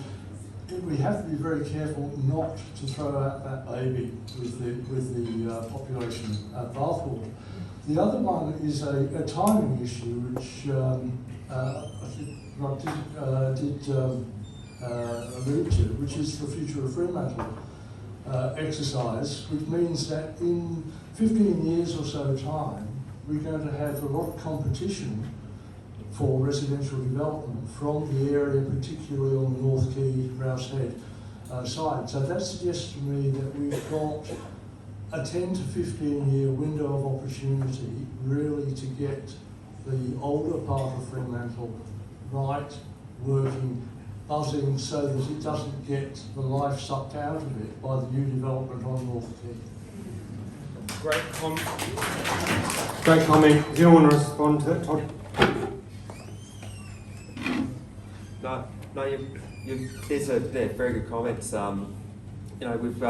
Speaker 11: we have to be very careful not to throw out that baby with the population bathwater. The other one is a timing issue, which I think Rod did allude to, which is the Future of Fremantle exercise, which means that in 15 years or so time, we're going to have a lot of competition for residential development from the area, particularly on the North Quay, Rouse Head side. So that suggests to me that we've got a 10 to 15 year window of opportunity really to get the older part of Fremantle right, working, buzzing, so that it doesn't get the life sucked out of it by the new development on North Quay.
Speaker 6: Great comment. Do you want to respond to it, Todd?
Speaker 4: No, these are very good comments. We've,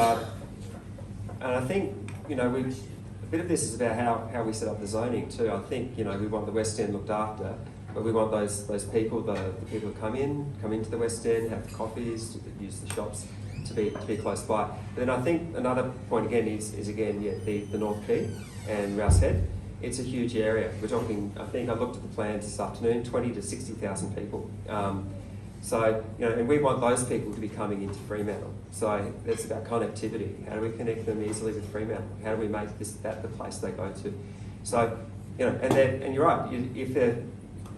Speaker 4: and I think, a bit of this is about how we set up the zoning too. I think, we want the West End looked after, but we want those people, the people who come into the West End, have the coffees, use the shops, to be close by. But then I think another point again is the North Quay and Rouse Head. It's a huge area. We're talking, I think I looked at the plans this afternoon, 20 to 60,000 people. And we want those people to be coming into Fremantle. So it's about connectivity. How do we connect them easily with Fremantle? How do we make that the place they go to? So, and you're right, if they're,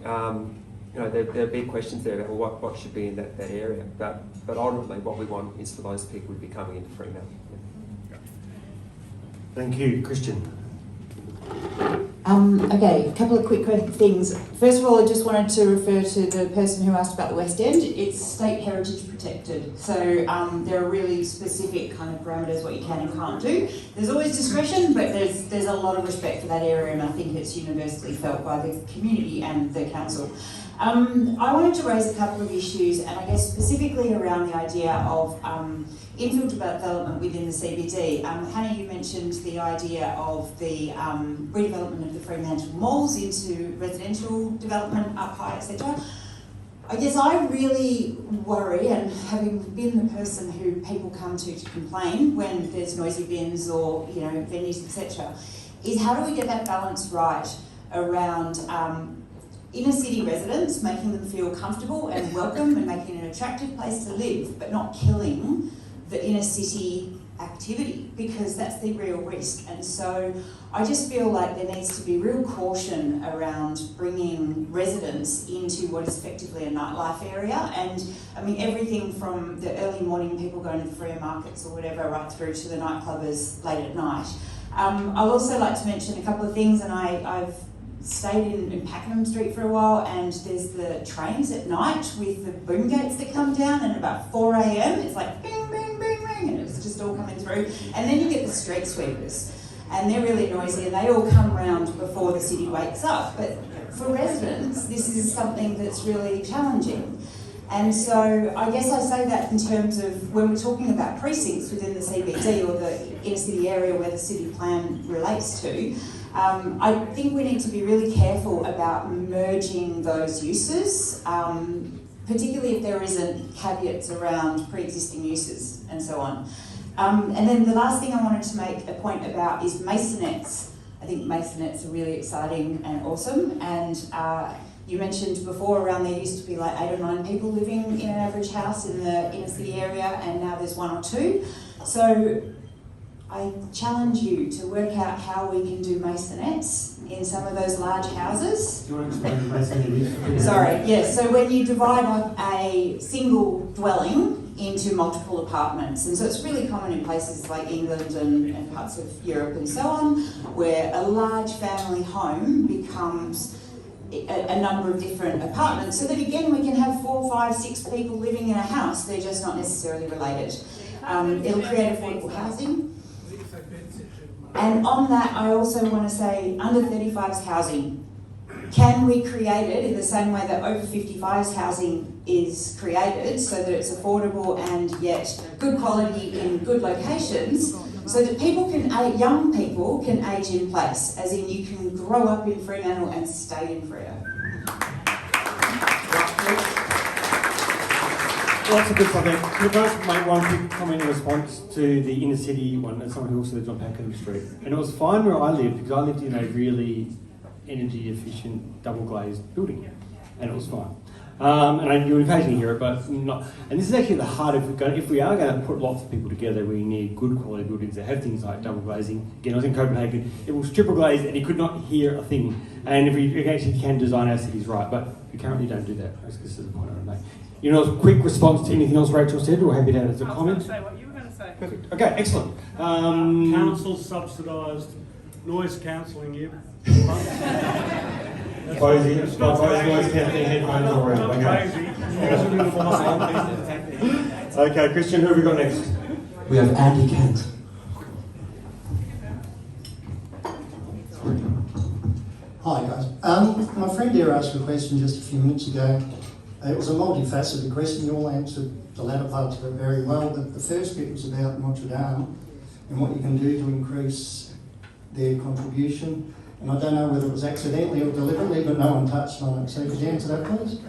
Speaker 4: there are big questions there about what should be in that area. But ultimately what we want is for those people to be coming into Fremantle.
Speaker 6: Thank you. Christian.
Speaker 12: Okay, a couple of quick things. First of all, I just wanted to refer to the person who asked about the West End. It's state heritage protected, so there are really specific kind of parameters what you can and can't do. There's always discretion, but there's a lot of respect for that area, and I think it's universally felt by the community and the council. I wanted to raise a couple of issues, and I guess specifically around the idea of infill development within the CBD. Hanna, you mentioned the idea of the redevelopment of the Fremantle malls into residential development up high, etc. I guess I really worry, and having been the person who people come to complain when there's noisy bins or venues, etc., is how do we get that balance right around inner city residents, making them feel comfortable and welcome and making it an attractive place to live, but not killing the inner city activity, because that's the real risk. And so I just feel like there needs to be real caution around bringing residents into what is effectively a nightlife area. And I mean, everything from the early morning people going to the Freo markets or whatever, right through to the nightclubbers late at night. I'd also like to mention a couple of things, and I've stayed in Pakenham Street for a while, and there's the trains at night with the boom gates that come down, and about 4 a.m. it's like bing, bing, bing, bing, and it's just all coming through. And then you get the street sweepers, and they're really noisy, and they all come round before the city wakes up. But for residents, this is something that's really challenging. And so I guess I say that in terms of when we're talking about precincts within the CBD or the inner city area where the city plan relates to, I think we need to be really careful about merging those uses, particularly if there isn't caveats around pre-existing uses and so on. And then the last thing I wanted to make a point about is masonettes. I think masonettes are really exciting and awesome, and you mentioned before around there used to be like 8 or 9 people living in an average house in the inner city area, and now there's 1 or 2. So I challenge you to work out how we can do masonettes in some of those large houses.
Speaker 6: Do you want to explain what masonette is?
Speaker 12: Sorry, yes. So when you divide up a single dwelling into multiple apartments. And so it's really common in places like England and parts of Europe and so on, where a large family home becomes a number of different apartments, so that again we can have 4, 5, 6 people living in a house. They're just not necessarily related. It'll create affordable housing. And on that, I also want to say under 35s housing. Can we create it in the same way that over 55s housing is created, so that it's affordable and yet good quality in good locations, so that people can, young people can age in place, as in you can grow up in Fremantle and stay in Freo.
Speaker 2: Lots of good stuff there. Can I just make one quick comment in response to the inner city one, and someone who also lives on Pakenham Street. And it was fine where I lived, because I lived in a really energy efficient double glazed building, and it was fine. And you occasionally hear it, but not. And this is actually the heart of it. If we are going to put lots of people together, we need good quality buildings that have things like double glazing. Again, I was in Copenhagen, it was triple glazed and you could not hear a thing. And if we actually can design our cities right, but we currently don't do that. This is the point I would make. You know, a quick response to anything else Rachel said, or happy to add as a comment?
Speaker 3: I was going to say what you were going to say.
Speaker 2: Perfect. Okay, excellent.
Speaker 13: Council subsidised noise cancelling you.
Speaker 2: Closing, noise cancelling headphones all around. Okay, Christian, who have we got next?
Speaker 1: We have Andy Kent.
Speaker 7: Hi guys. My friend here asked a question just a few minutes ago. It was a multifaceted question. You all answered the latter parts of it very well, but the first bit was about Notre Dame and what you can do to increase their contribution. And I don't know whether it was accidentally or deliberately, but no one touched on it. So could you answer that, please?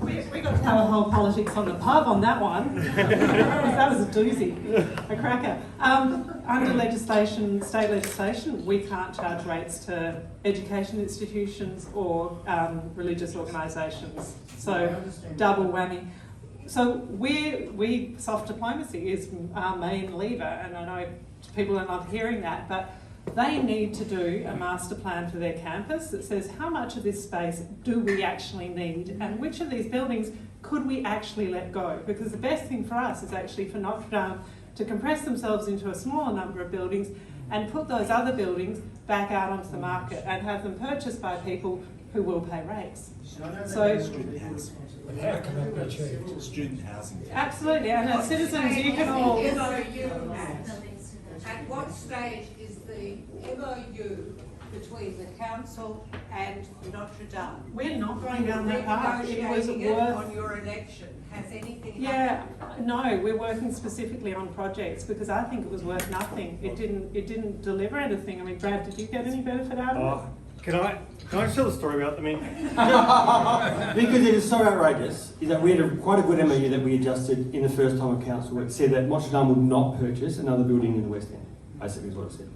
Speaker 3: We got to have a whole politics on the pub on that one. That was a doozy, a cracker. Under legislation, state legislation, we can't charge rates to education institutions or religious organisations. So double whammy. So we soft diplomacy is our main lever, and I know people are not hearing that, but they need to do a master plan for their campus that says how much of this space do we actually need and which of these buildings could we actually let go? Because the best thing for us is actually for Notre Dame to compress themselves into a smaller number of buildings and put those other buildings back out onto the market and have them purchased by people who will pay rates. So,
Speaker 13: Student housing.
Speaker 3: absolutely, and as citizens you can all...
Speaker 14: At what stage is the MOU between the council and Notre Dame?
Speaker 3: We're not going down that path. It was worth...
Speaker 14: on your election. Has anything
Speaker 3: Yeah, no, we're working specifically on projects because I think it was worth nothing. It didn't deliver anything. I mean, Brad, did you get any benefit out of it?
Speaker 2: Can I tell the story about? I mean, because it is so outrageous, is that we had quite a good MOU that we adjusted in the first time of council. It said that Notre Dame would not purchase another building in the West End. Basically, is what it said.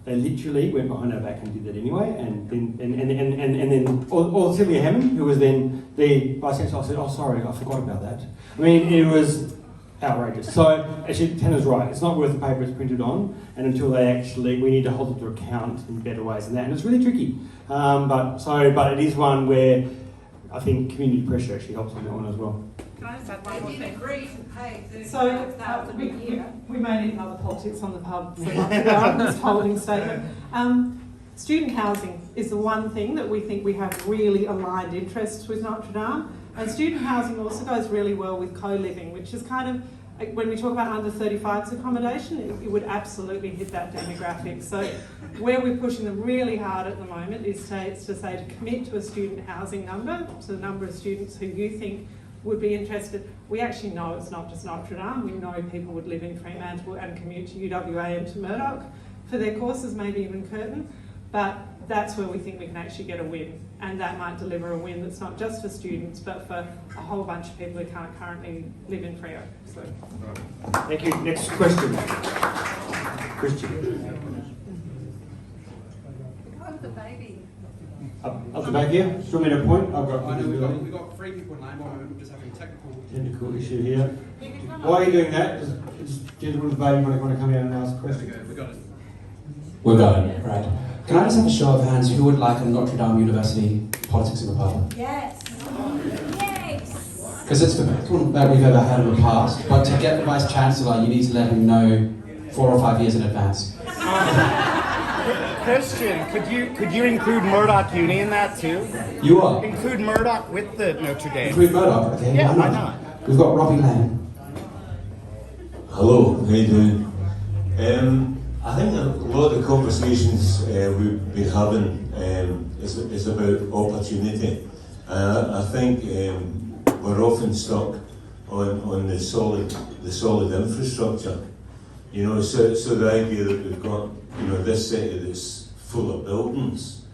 Speaker 2: They literally went behind our back and did that anyway, and then or Sylvia Hammond, who was then the vice chancellor, said, "Oh, sorry, I forgot about that." I mean, it was outrageous. So actually, Tanner's right. It's not worth the paper it's printed on, and until they actually, we need to hold it to account in better ways than that, and it's really tricky. But it is one where I think community pressure actually helps on that one as well.
Speaker 3: Can I just add one more thing?
Speaker 14: agree to pay
Speaker 3: So we may need another politics on the pub for this holding statement. Student housing is the one thing that we think we have really aligned interests with Notre Dame. And student housing also goes really well with co-living, which is kind of, when we talk about under 35s accommodation, it would absolutely hit that demographic. So where we're pushing them really hard at the moment is to say to commit to a student housing number, to the number of students who you think would be interested. We actually know it's not just Notre Dame. We know people would live in Fremantle and commute to UWA and to Murdoch for their courses, maybe even Curtin. But that's where we think we can actually get a win. And that might deliver a win that's not just for students, but for a whole bunch of people who can't currently live in Freo. So.
Speaker 2: Thank you. Next question. Christian.
Speaker 14: Oh, the baby.
Speaker 2: Up the back here. Do you want me to point?
Speaker 1: We've got 3 people named on it. We're just having a
Speaker 2: technical issue here. Why are you doing that? Just gentlemen with the baby want to come out and ask a question.
Speaker 1: We got it.
Speaker 15: We're going, right. Can I just have a show of hands who would like a Notre Dame University politics in the pub?
Speaker 14: Yes. Yes.
Speaker 1: because it's the best one that we've ever had in the past. But to get the Vice Chancellor, you need to let him know 4 or 5 years in advance.
Speaker 6: Christian, could you include Murdoch Uni in that too?
Speaker 1: You are?
Speaker 6: Include Murdoch with the Notre Dame.
Speaker 1: Include Murdoch, okay?
Speaker 6: Yeah, why not?
Speaker 1: We've got Robbie Lane.
Speaker 16: Hello, how you doing? I think a lot of the conversations we've been having is about opportunity. I think we're often stuck on the solid infrastructure. You know, so the idea that we've got, you know, this city that's full of buildings,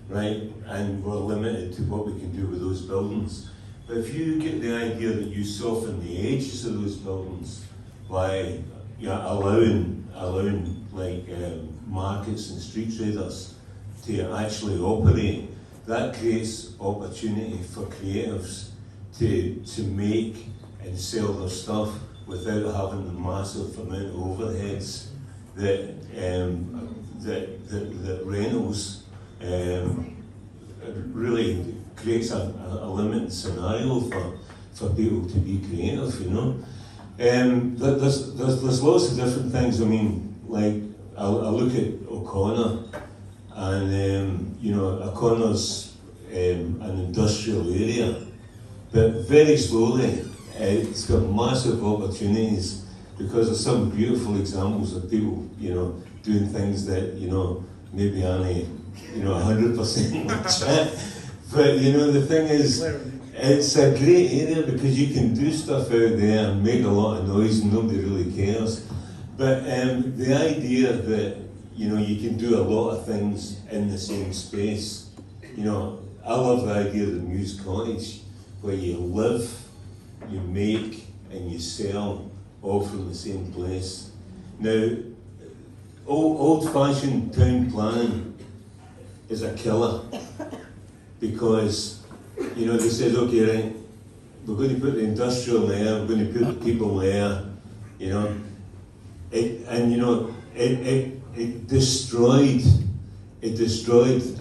Speaker 16: right, and we're limited to what we can do with those buildings. But if you get the idea that you soften the edges of those buildings by allowing like markets and street traders to actually operate, that creates opportunity for creatives to make and sell their stuff without having the massive amount of overheads that rentals really creates a limited scenario for people to be creative, you know. There's lots of different things. I mean, like I look at O'Connor, and you know, O'Connor's an industrial area, but very slowly it's got massive opportunities because there's some beautiful examples of people, you know, doing things that, you know, maybe only, you know, 100% legit. But you know, the thing is, it's a great area because you can do stuff out there and make a lot of noise and nobody really cares. But the idea that, you know, you can do a lot of things in the same space, you know, I love the idea of the Muse Cottage, where you live, you make, and you sell all from the same place. Now, old-fashioned town planning is a killer because, you know, they said, okay, right, we're going to put the industrial there, we're going to put the people there, you know, it destroyed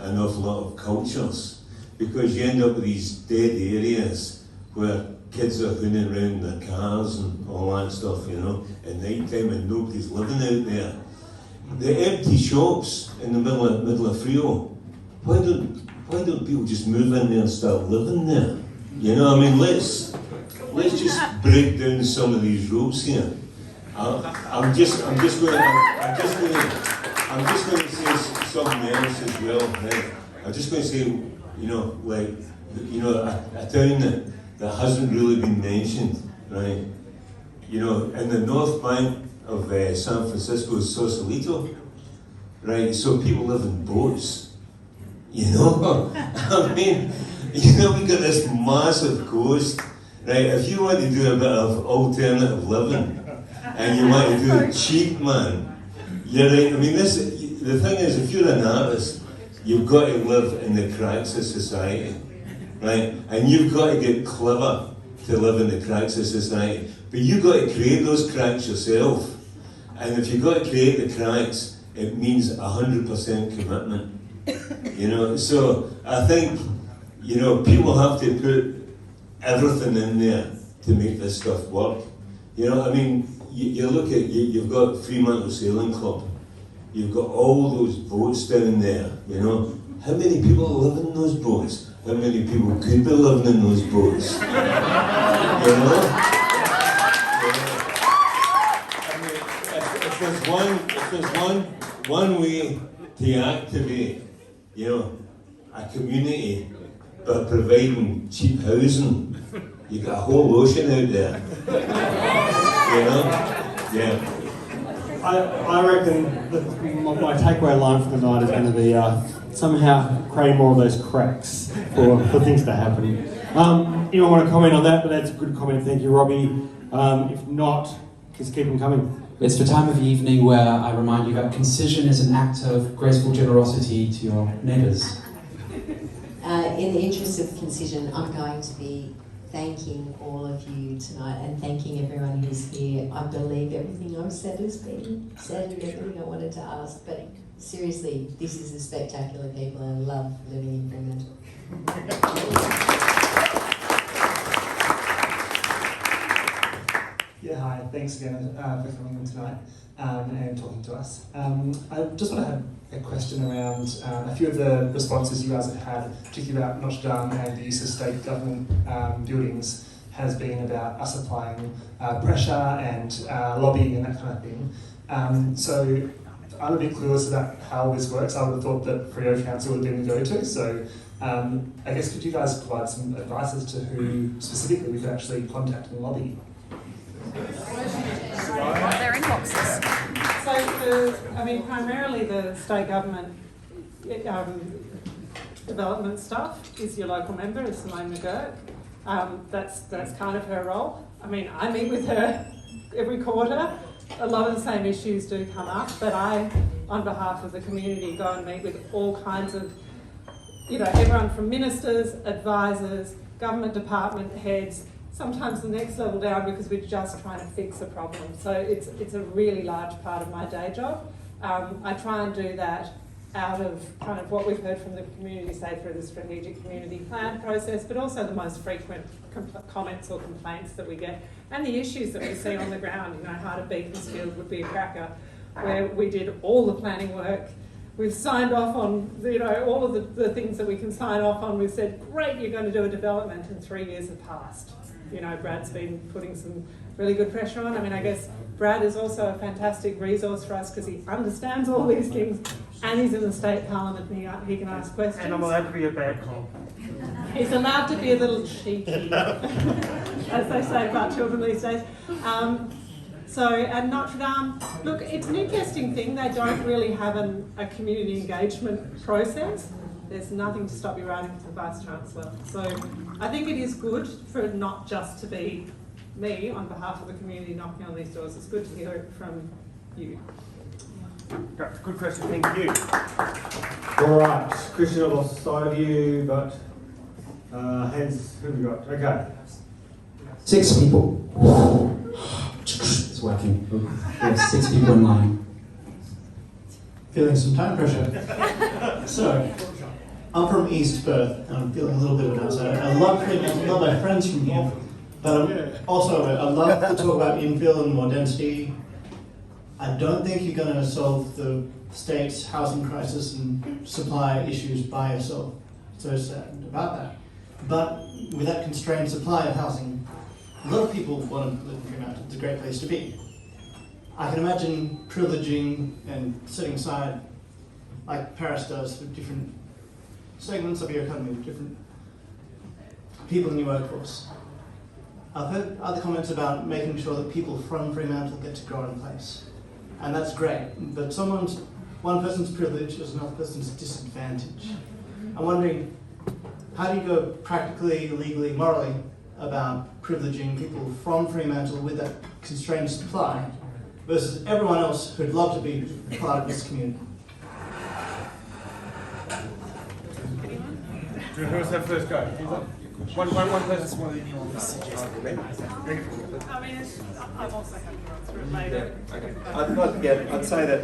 Speaker 16: an awful lot of cultures because you end up with these dead areas where kids are running around in their cars and all that stuff, you know, at night time, and nobody's living out there. The empty shops in the middle of Freo, why don't people just move in there and start living there? You know, I mean, let's just break down some of these roads here. I'm just going to say something else as well. Right? I'm just going to say, you know, like, you know, a town that hasn't really been mentioned, right? You know, in the north bank of San Francisco is Sausalito, right? So people live in boats, you know? I mean, you know, we've got this massive coast, right? If you want to do a bit of alternative living, and you want to do it cheap, man, you're right. I mean, the thing is, if you're an artist, you've got to live in the cracks of society, right? And you've got to get clever to live in the cracks of society. But you've got to create those cracks yourself. And if you've got to create the cracks, it means 100% commitment. You know, so I think, you know, people have to put everything in there to make this stuff work. You know, I mean, you look at, you've got Fremantle Sailing Club. You've got all those boats down there, you know. How many people live in those boats? How many people could be living in those boats? You know? I mean, if there's one way to activate, you know, a community by providing cheap housing, you've got a whole ocean out there. You know? Yeah.
Speaker 2: I reckon that my takeaway line for the night is going to be somehow create more of those cracks for things to happen. Anyone want to comment on that? But that's a good comment. Thank you, Robbie. If not, just keep them coming.
Speaker 1: It's the time of the evening where I remind you that concision is an act of graceful generosity to your neighbours.
Speaker 17: In the interest of concision, I'm going to be thanking all of you tonight and thanking everyone who's here. I believe everything I've said has been said and everything I wanted to ask, but seriously, this is a spectacular people and I love living in Fremantle.
Speaker 18: thanks again for coming in tonight and talking to us. I just want to have a question around a few of the responses you guys have had, particularly about Notre Dame and the use of state government buildings, has been about us applying pressure and lobbying and that kind of thing. So I'm a bit clueless about how this works. I would have thought that Freo Council would have been the go-to. So I guess could you guys provide some advice as to who specifically we could actually contact and lobby?
Speaker 3: Their inboxes. So, primarily the state government development stuff is your local member, is Simone McGurk. That's kind of her role. I meet with her every quarter. A lot of the same issues do come up, but I, on behalf of the community, go and meet with all kinds of, everyone from ministers, advisors, government department heads, sometimes the next level down, because we're just trying to fix a problem. So it's a really large part of my day job. I try and do that out of kind of what we've heard from the community, say through the strategic community plan process, but also the most frequent comments or complaints that we get, and the issues that we see on the ground. Heart of Beaconsfield would be a cracker, where we did all the planning work. We've signed off on, all of the things that we can sign off on. We've said, great, you're going to do a development, and 3 years have passed. Brad's been putting some really good pressure on. I guess Brad is also a fantastic resource for us because he understands all these things, and he's in the state parliament and he can ask questions.
Speaker 6: And I'm allowed to be a bad cop.
Speaker 3: He's allowed to be a little cheeky, as they say about children these days. And Notre Dame, look, it's an interesting thing. They don't really have a community engagement process. There's nothing to stop you writing to the Vice-Chancellor. So I think it is good for it not just to be me on behalf of the community knocking on these doors. It's good to hear it from you.
Speaker 6: Good question, thank you. All right, Christian, I've lost sight of you, but hands, who have we got? Okay.
Speaker 1: 6 people. It's working. We have 6 people in line.
Speaker 19: Feeling some time pressure. So, I'm from East Perth, and I'm feeling a little bit of an outsider. I love Fremantle, love my friends from here, but I love to talk about infill and more density. I don't think you're going to solve the state's housing crisis and supply issues by yourself. So sad about that. But with that constrained supply of housing, a lot of people want to live in Fremantle. It's a great place to be. I can imagine privileging and setting aside, like Paris does, for different segments of your economy, different people in your workforce. I've heard other comments about making sure that people from Fremantle get to grow in place. And that's great, but one person's privilege is another person's disadvantage. I'm wondering, how do you go practically, legally, morally about privileging people from Fremantle with that constrained supply versus everyone else who'd love to be part of this community?
Speaker 6: Who's that first go? One person.
Speaker 3: I'm also happy to run through it later.
Speaker 4: Okay. I'd say that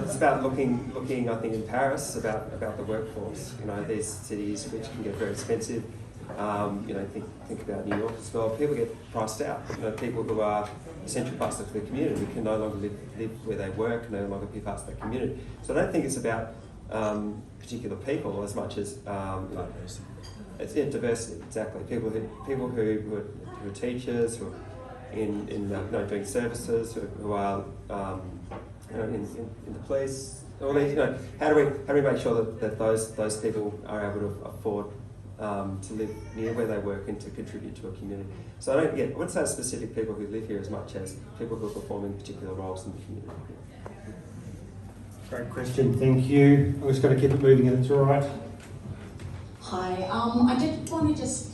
Speaker 4: it's about looking. I think in Paris about the workforce. These cities which can get very expensive. Think about New York as well. People get priced out. People who are essential parts of the community can no longer live where they work, no longer be parts of the community. So I don't think it's about particular people as much as it's diversity. Exactly. People who are teachers, who are in doing services, who are in the police. All these, how do we make sure that those people are able to afford to live near where they work and to contribute to a community? So I wouldn't say specific people who live here as much as people who are performing particular roles in the community.
Speaker 6: Great question, thank you. I'm just going to keep it moving and it's all right.
Speaker 20: Hi, I did want to just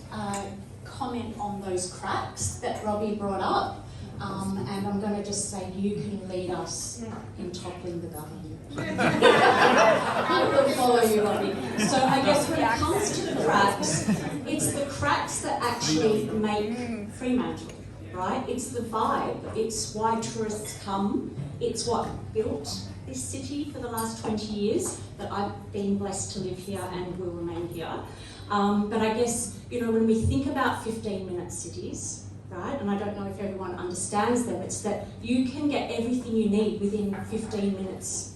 Speaker 20: comment on those cracks that Robbie brought up. And I'm going to just say you can lead us in toppling the government. I will follow you, Robbie. So I guess when it comes to the cracks, it's the cracks that actually make Fremantle, right? It's the vibe. It's why tourists come. It's what built this city for the last 20 years that I've been blessed to live here and will remain here. But I guess, when we think about 15-minute cities, right? And I don't know if everyone understands them. It's that you can get everything you need within 15 minutes.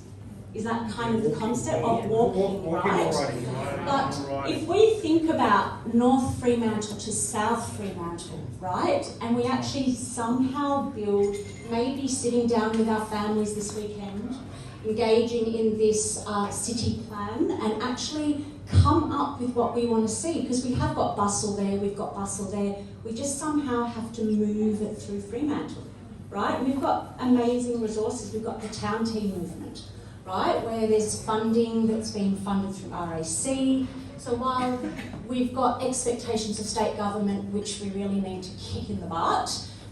Speaker 20: Is that kind of the concept of walking, right? But if we think about North Fremantle to South Fremantle, right? And we actually somehow build, maybe sitting down with our families this weekend, engaging in this city plan and actually come up with what we want to see, because we have got bustle there, we've got bustle there, we just somehow have to move it through Fremantle, right? And we've got amazing resources, we've got the town team movement, right, where there's funding that's being funded through RAC. So while we've got expectations of state government, which we really need to kick in the butt,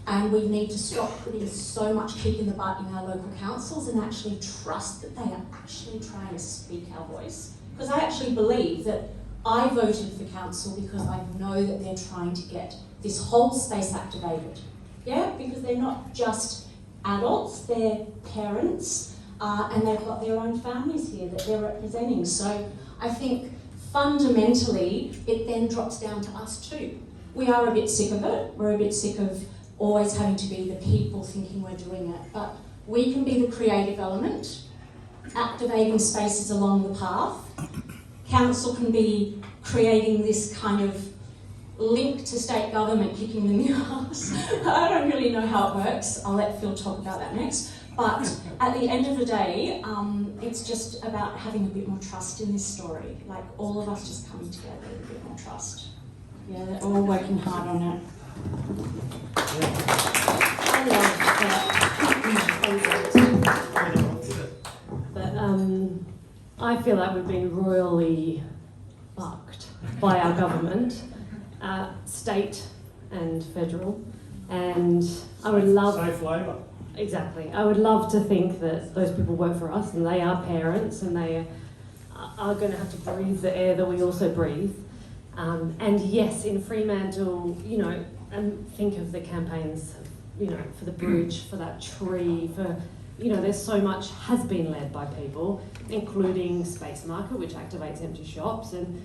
Speaker 20: and we need to stop putting so much kick in the butt in our local councils and actually trust that they are actually trying to speak our voice. Because I actually believe that I voted for council because I know that they're trying to get this whole space activated. Yeah, because they're not just adults, they're parents, and they've got their own families here that they're representing. So I think fundamentally it then drops down to us too. We are a bit sick of it. We're a bit sick of always having to be the people thinking we're doing it. But we can be the creative element, activating spaces along the path. Council can be creating this kind of link to state government, kicking them in the arse. I don't really know how it works. I'll let Phil talk about that next. But at the end of the day, it's just about having a bit more trust in this story. Like all of us just coming together with a bit more trust. Yeah, they're all working hard on it.
Speaker 5: I love that. But I feel like we've been royally fucked by our government, state and federal, and I would love...
Speaker 13: Safe labour.
Speaker 5: Exactly. I would love to think that those people work for us and they are parents and they are going to have to breathe the air that we also breathe. And yes, in Fremantle, you know, and think of the campaigns, you know, for the bridge, for that tree, for, you know, there's so much has been led by people, including Space Market, which activates empty shops. And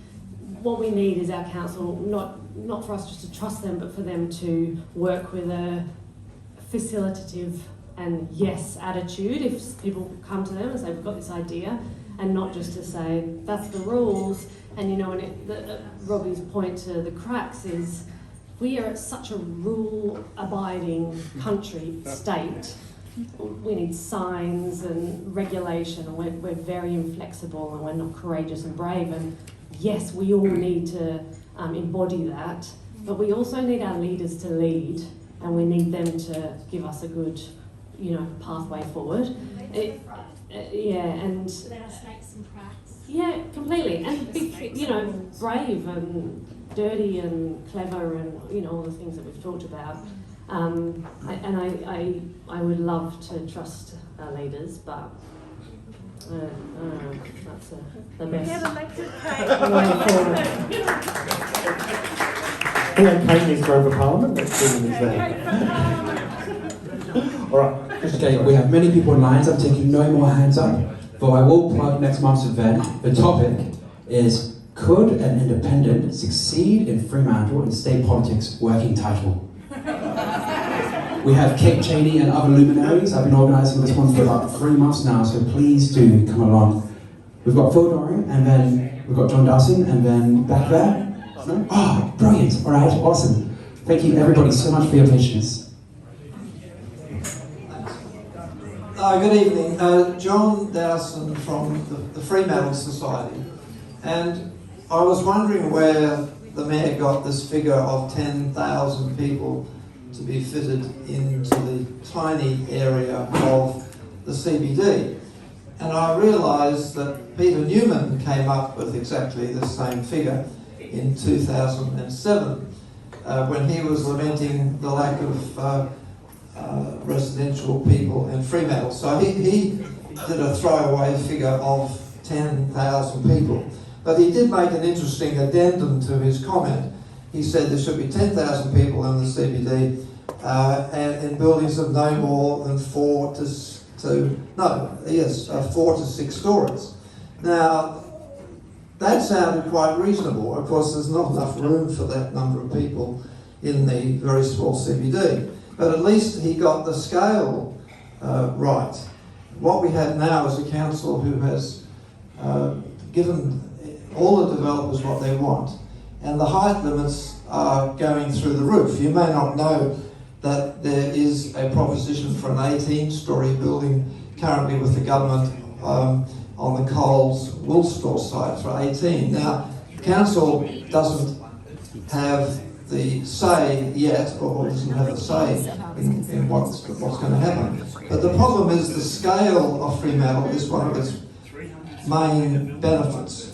Speaker 5: what we need is our council, not for us just to trust them, but for them to work with a facilitative and yes attitude if people come to them and say we've got this idea, and not just to say that's the rules. And you know, and Robbie's point to the cracks is we are such a rule abiding country, state. We need signs and regulation, and we're very inflexible and we're not courageous and brave. And yes, we all need to embody that, but we also need our leaders to lead, and we need them to give us a good, you know, pathway forward. Yeah, and
Speaker 20: There are snakes and cracks.
Speaker 5: yeah, completely, and be, you know, brave and dirty and clever, and you know all the things that we've talked about. I would love to trust our leaders, but that's the best
Speaker 3: Get elected,
Speaker 5: way forward.
Speaker 6: Hello, Kate is for Parliament. That's good news there. All right.
Speaker 1: Okay, we have many people in lines. I'm taking no more hands up, but I will plug next month's event. The topic is Could an Independent Succeed in Fremantle in State Politics? Working title. We have Kate Cheney and other luminaries. I've been organising this one for about 3 months now, so please do come along. We've got Phil Doring, and then we've got John Dawson, and then back there. No? Oh, brilliant. All right, awesome. Thank you everybody so much for your patience.
Speaker 21: Good evening. John Dawson from the Fremantle Society. And I was wondering where the Mayor got this figure of 10,000 people to be fitted into the tiny area of the CBD. And I realised that Peter Newman came up with exactly the same figure in 2007 when he was lamenting the lack of residential people in Fremantle. So he did a throwaway figure of 10,000 people. But he did make an interesting addendum to his comment. He said there should be 10,000 people in the CBD and in buildings of no more than 4 to 6 stories. Now, that sounded quite reasonable. Of course, there's not enough room for that number of people in the very small CBD. But at least he got the scale right. What we have now is a council who has given all the developers what they want, and the height limits are going through the roof. You may not know that there is a proposition for an 18-storey building currently with the government on the Coles wool store site for 18. Now, council doesn't have the say yet, or doesn't have a say in what's going to happen. But the problem is the scale of Fremantle is one of its main benefits.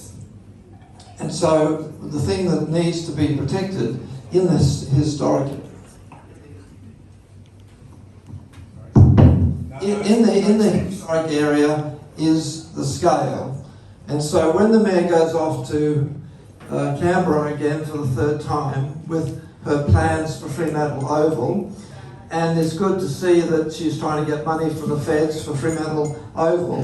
Speaker 21: And so the thing that needs to be protected in this historic in the historic area is the scale. And so when the Mayor goes off to Canberra again for the third time with her plans for Fremantle Oval, and it's good to see that she's trying to get money from the feds for Fremantle Oval,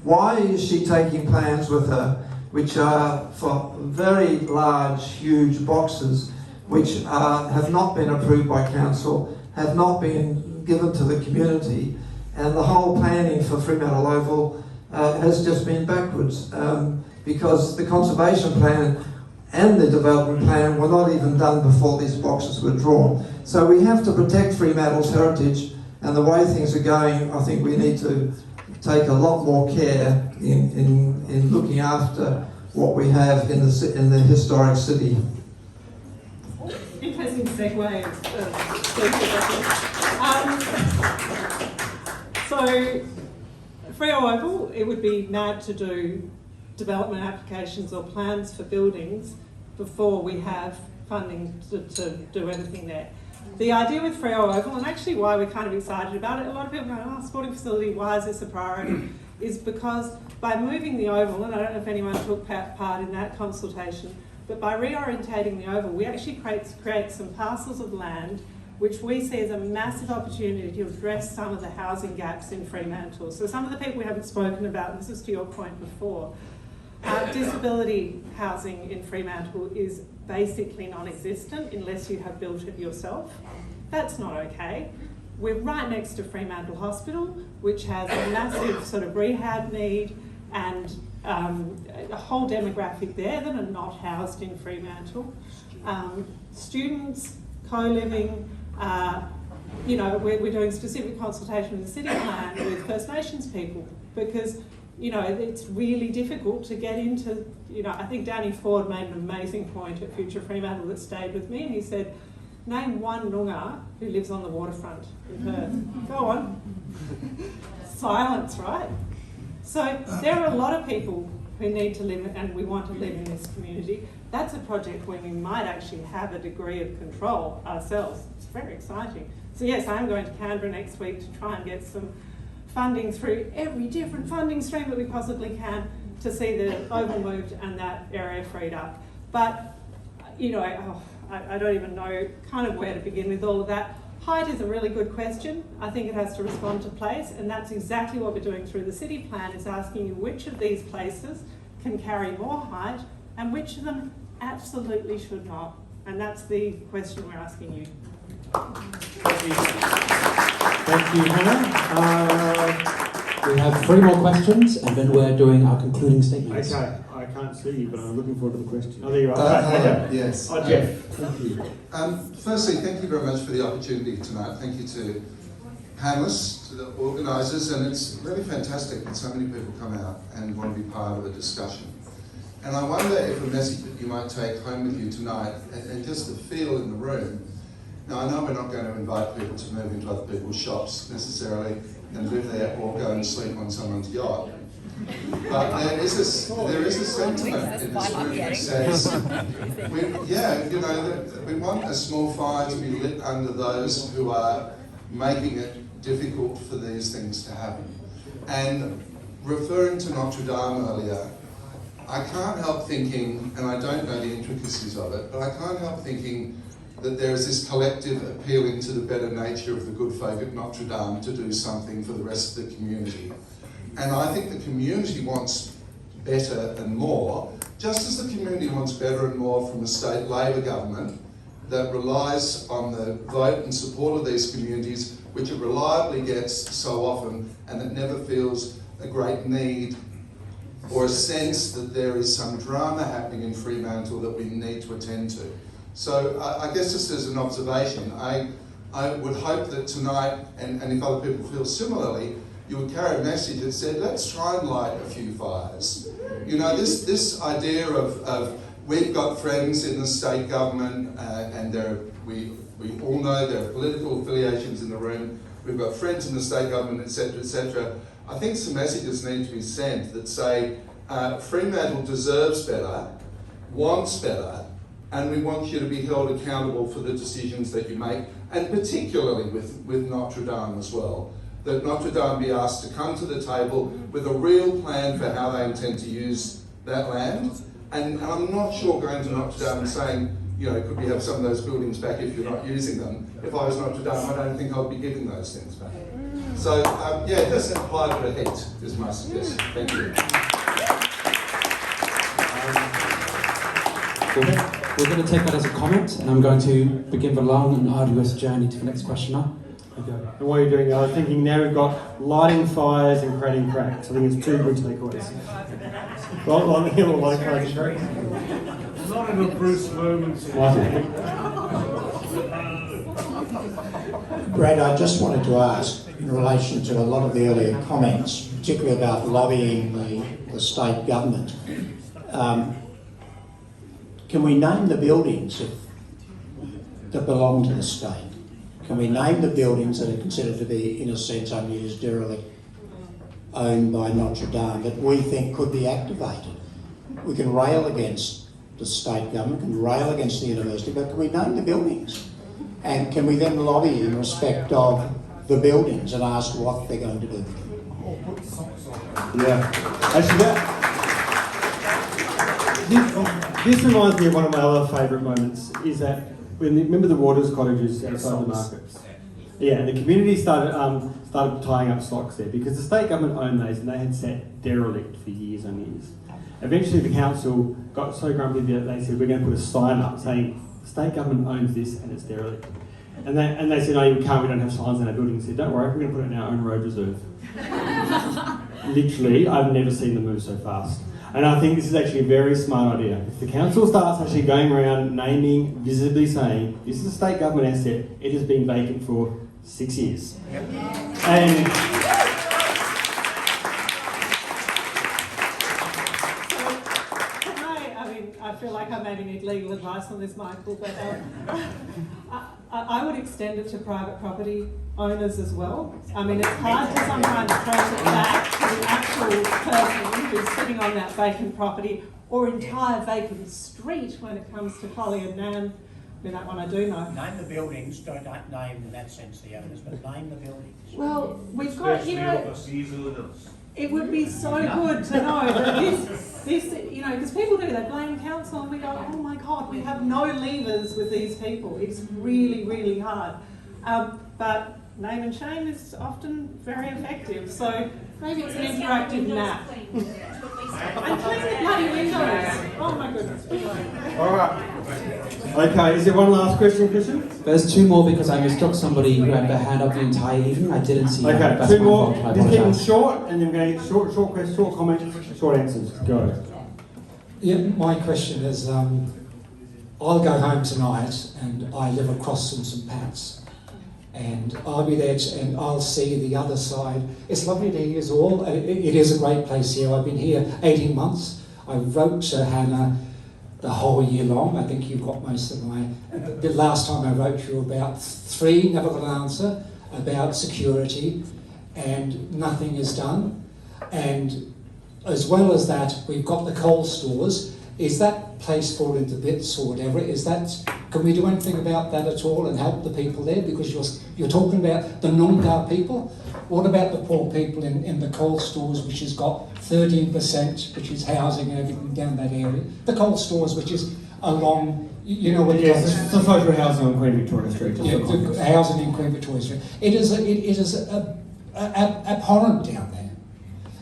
Speaker 21: why is she taking plans with her which are for very large, huge boxes which have not been approved by council, have not been given to the community, and the whole planning for Fremantle Oval has just been backwards because the conservation plan and the development plan were not even done before these boxes were drawn. So we have to protect Fremantle's heritage, and the way things are going, I think we need to take a lot more care in looking after what we have in the historic city.
Speaker 3: Interesting segue. So, Freo Oval, it would be mad to do development applications or plans for buildings before we have funding to do anything there. The idea with Freo Oval, and actually why we're kind of excited about it, a lot of people go, oh, sporting facility, why is this a priority? Is because by moving the Oval, and I don't know if anyone took part in that consultation, but by reorientating the Oval, we actually create some parcels of land which we see as a massive opportunity to address some of the housing gaps in Fremantle. So some of the people we haven't spoken about, and this is to your point before, disability housing in Fremantle is basically non-existent unless you have built it yourself. That's not okay. We're right next to Fremantle Hospital, which has a massive sort of rehab need and a whole demographic there that are not housed in Fremantle. Students, co-living, you know, we're doing specific consultation with the city plan with First Nations people because, you know, it's really difficult to get into, you know, I think Danny Ford made an amazing point at Future Fremantle that stayed with me, and he said, name one Noongar who lives on the waterfront in Perth. Go on. Silence, right? So there are a lot of people who need to live and we want to live in this community. That's a project where we might actually have a degree of control ourselves. It's very exciting. So yes, I'm going to Canberra next week to try and get some funding through every different funding stream that we possibly can to see the Oval moved and that area freed up. But, you know, I don't even know kind of where to begin with all of that. Height is a really good question. I think it has to respond to place, and that's exactly what we're doing through the city plan, is asking you which of these places can carry more height and which of them absolutely should not. And that's the question we're asking you.
Speaker 15: Thank you, Hannah. We have 3 more questions, and then we're doing our concluding statements.
Speaker 6: Okay, I can't see you, but I'm looking forward to the question. Oh, there you are.
Speaker 8: Yes.
Speaker 6: Oh, Jeff. Thank you.
Speaker 8: Firstly, thank you very much for the opportunity tonight. Thank you to panellists, to the organisers, and it's really fantastic that so many people come out and want to be part of a discussion. And I wonder if a message that you might take home with you tonight, and just the feel in the room. Now, I know we're not going to invite people to move into other people's shops necessarily and live there or go and sleep on someone's yacht. But there is a sentiment in this room that says, we want a small fire to be lit under those who are making it difficult for these things to happen. And referring to Notre Dame earlier, I can't help thinking, and I don't know the intricacies of it, but I can't help thinking that there is this collective appealing to the better nature of the good folk at Notre Dame to do something for the rest of the community. And I think the community wants better and more, just as the community wants better and more from a state Labor government. that relies on the vote and support of these communities, which it reliably gets so often, and it never feels a great need or a sense that there is some drama happening in Fremantle that we need to attend to. So I guess just as an observation, I would hope that tonight, and if other people feel similarly, you would carry a message that said, let's try and light a few fires. You know, this idea of we've got friends in the state government, and we all know there are political affiliations in the room. We've got friends in the state government, etc., etc. I think some messages need to be sent that say Fremantle deserves better, wants better, and we want you to be held accountable for the decisions that you make, and particularly with Notre Dame as well. That Notre Dame be asked to come to the table with a real plan for how they intend to use that land. And I'm not sure going to Notre Dame and saying, you know, could we have some of those buildings back if you're not using them? If I was Notre Dame, I don't think I'd be giving those things back. So, yeah, it doesn't apply to the heat, is my suggestion. Thank you.
Speaker 15: We're going to take that as a comment, and I'm going to begin the long and arduous journey to the next questioner.
Speaker 2: Okay. And while you're doing that, I was thinking now we've got lighting fires and creating cracks. I think it's two good takeaways. Lighting hill or lighting cracks.
Speaker 13: A lot of the Bruce moments.
Speaker 10: Brad, I just wanted to ask, in relation to a lot of the earlier comments, particularly about lobbying the state government, can we name the buildings that belong to the state? Can we name the buildings that are considered to be, in a sense, unused, derelict, owned by Notre Dame, that we think could be activated? We can rail against the state government, can rail against the university, but can we name the buildings? And can we then lobby in respect of the buildings and ask what they're going to do?
Speaker 2: Yeah. Actually, this reminds me of one of my other favourite moments, is that remember the Waters cottages outside the markets? Yeah, the community started tying up stocks there because the state government owned those and they had sat derelict for years and years. Eventually the council got so grumpy that they said, we're going to put a sign up saying, the state government owns this and it's derelict. And they said, no, you can't, we don't have signs in our building. They said, don't worry, we're going to put it in our own road reserve. Literally, I've never seen them move so fast. And I think this is actually a very smart idea. If the council starts actually going around naming, visibly saying, this is a state government asset, it has been vacant for 6 years. Yep. And
Speaker 3: I feel like I maybe need legal advice on this, Michael, but I would extend it to private property owners as well. I mean, it's hard to sometimes trace it back to the actual person who's sitting on that vacant property or entire vacant street when it comes to Folly and Nan. I mean, that one I do know.
Speaker 22: Name the buildings, don't name in that sense the owners, but name the buildings.
Speaker 3: Well, we've got, you know, it would be so good to know that this, you know, because people do, they blame council and we go, oh my God, we have no levers with these people. It's really, really hard. But name and shame is often very effective. So maybe it's an interactive nap. And clean the bloody windows. Oh my goodness.
Speaker 2: all right. Okay, is there one last question, Christian?
Speaker 15: There's two more because I mistook somebody who had their hand up the entire evening. I didn't see that.
Speaker 2: Okay,
Speaker 15: That's
Speaker 2: two
Speaker 15: my
Speaker 2: more.
Speaker 15: fault. I
Speaker 2: Just keep them
Speaker 15: apologise.
Speaker 2: short and then we're going to get short questions, short comments, short answers. Go.
Speaker 11: Yeah, my question is, I'll go home tonight and I live across from St Pat's. And I'll be there and I'll see the other side. It's lovely to hear you all. It is a great place here. I've been here 18 months. I wrote to Hanna the whole year long. I think you've got most of my... The last time I wrote you about 3, never got an answer, about security, and nothing is done. And as well as that, we've got the coal stores. Is that place falling to bits or whatever? Is that... Can we do anything about that at all and help the people there? Because you're talking about the non-car people. What about the poor people in the coal stores, which has got 13%, which is housing and everything down that area? The coal stores, which is along, you know...
Speaker 2: Yes, it's the social housing on Queen Victoria Street.
Speaker 11: Yeah, the housing in Queen Victoria Street. It is abhorrent down there.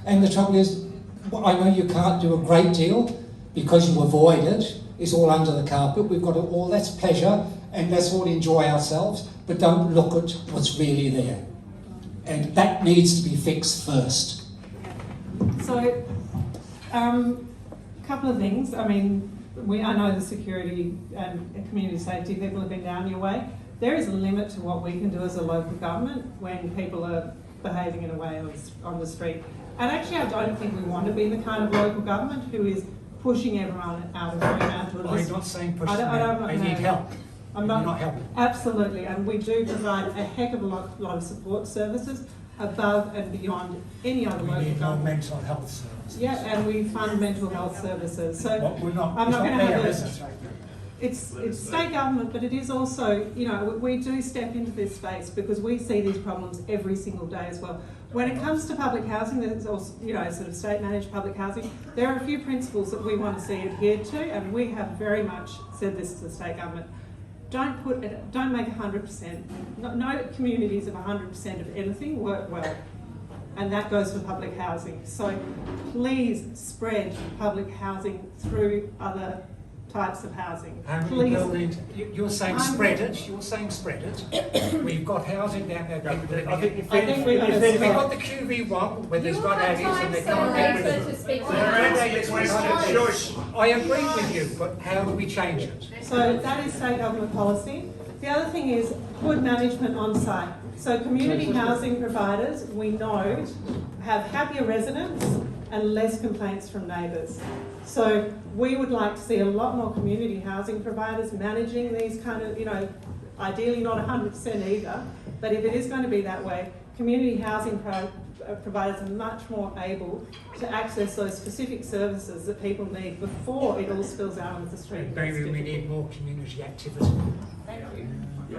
Speaker 11: And the trouble is, I know you can't do a great deal,
Speaker 15: because you avoid it. It's all under the carpet. We've got all let's pleasure and let's all enjoy ourselves, but don't look at what's really there. And that needs to be fixed first.
Speaker 3: So, a couple of things. I mean, I know the security and community safety people have been down your way. There is a limit to what we can do as a local government when people are behaving in a way on the street. And actually, I don't think we want to be the kind of local government who is pushing everyone out of Fremantle.
Speaker 15: I'm not saying pushing
Speaker 3: them.
Speaker 15: They need help.
Speaker 3: I'm not helping. Absolutely, and we do provide a heck of a lot of support services above and beyond any other local
Speaker 15: We need more
Speaker 3: government.
Speaker 15: mental health services.
Speaker 3: Yeah, and we fund mental health services. So
Speaker 15: Well, we're not,
Speaker 3: I'm
Speaker 15: it's
Speaker 3: not going
Speaker 15: not
Speaker 3: to have
Speaker 15: there,
Speaker 3: a.
Speaker 15: is it?
Speaker 3: It's state government, but it is also, you know, we do step into this space because we see these problems every single day as well. When it comes to public housing, there's also, you know, sort of state managed public housing, there are a few principles that we want to see adhered to, and we have very much said this to the state government. Don't make 100%. No communities of 100% of anything work well, and that goes for public housing. So please spread public housing through other types of housing.
Speaker 15: How many
Speaker 3: Please.
Speaker 15: buildings? You're saying spread it. You're saying spread it. We've got housing down there. People living in.
Speaker 3: we've
Speaker 15: got the QV1 where there's got areas and they can't get rid of it. I agree with you, but how do we change it?
Speaker 3: So that is state government policy. The other thing is good management on site. So community housing providers, we know, have happier residents and less complaints from neighbours. So we would like to see a lot more community housing providers managing these kind of, you know, ideally not 100% either, but if it is going to be that way, community housing providers are much more able to access those specific services that people need before it all spills out onto the street.
Speaker 15: Maybe we need more community activity.
Speaker 3: Thank you.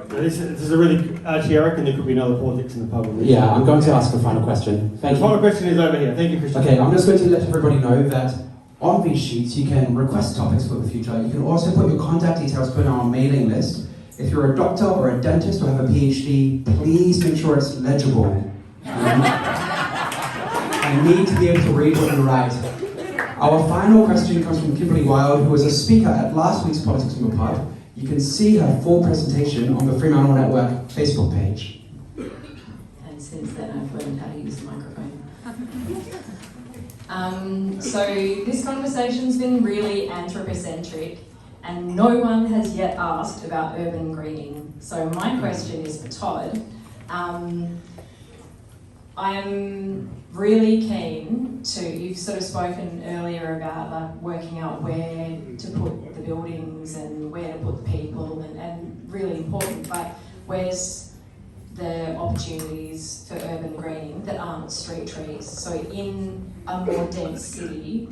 Speaker 6: This is a really, actually, I reckon there could be another politics in the pub.
Speaker 1: Yeah, I'm going to ask a final question. Thank you.
Speaker 6: The final question is over here. Thank you, Christian.
Speaker 1: Okay, I'm just going to let everybody know that on these sheets you can request topics for the future. You can also put your contact details, put on our mailing list. If you're a doctor or a dentist or have a PhD, please make sure it's legible. I need to be able to read what you write. Our final question comes from Kimberly Wild, who was a speaker at last week's Politics from the Pub. You can see her full presentation on the Fremantle Network Facebook page.
Speaker 9: And since then I've learned how to use the microphone. So this conversation's been really anthropocentric and no one has yet asked about urban greening. So my question is for Tod. I'm really keen to, you've sort of spoken earlier about like working out where to put the buildings and where to put the people and really important, but where's the opportunities for urban greening that aren't street trees? So in a more dense city,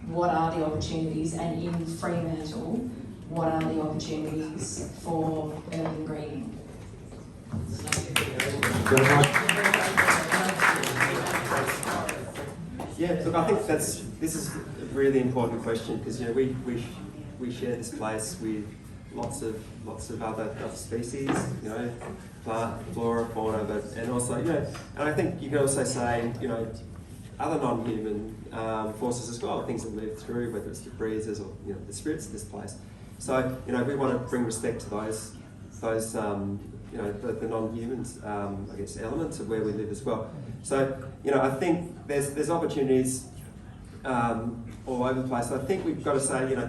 Speaker 9: what are the opportunities, and in Fremantle, what are the opportunities for urban greening?
Speaker 4: Yeah, look, I think this is a really important question because, you know, we share this place with lots of other species, you know, plant, flora, fauna, and also, you know, and I think you can also say, you know, other non-human forces as well, things that move through, whether it's the breezes or, you know, the spirits of this place. So, you know, we want to bring respect to those you know, the non-humans, I guess, elements of where we live as well. So, you know, I think there's opportunities all over the place. I think we've got to say, you know,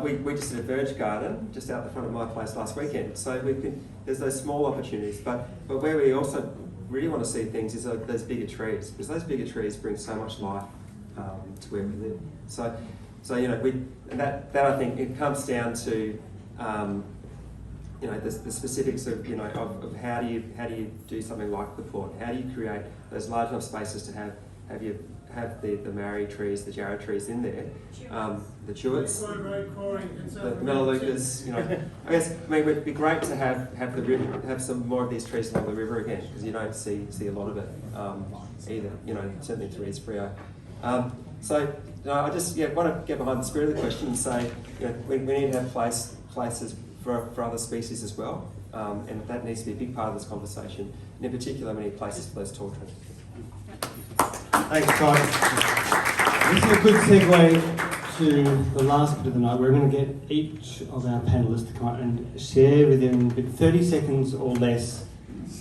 Speaker 4: we just did a verge garden just out the front of my place last weekend. So there's those small opportunities, but where we also really want to see things is those bigger trees, because those bigger trees bring so much life to where we live. So you know, that I think it comes down to you know, the specifics of, you know, of how do you do something like the port? How do you create those large enough spaces to have the marri trees, the jarrah trees in there, the tulips, the melaleucas, you know. I mean, it would be great to have the river, have some more of these trees along the river again, because you don't see a lot of it either. You know, certainly through East Freo. So, you know, I just want to get behind the spirit of the question and say, you know, we need to have places for other species as well, and that needs to be a big part of this conversation. And in particular, we need places for those tall trees.
Speaker 6: Thanks, Todd. This is a good segue
Speaker 2: to the last bit of the night. We're going to get each of our panellists to come up and share within 30 seconds or less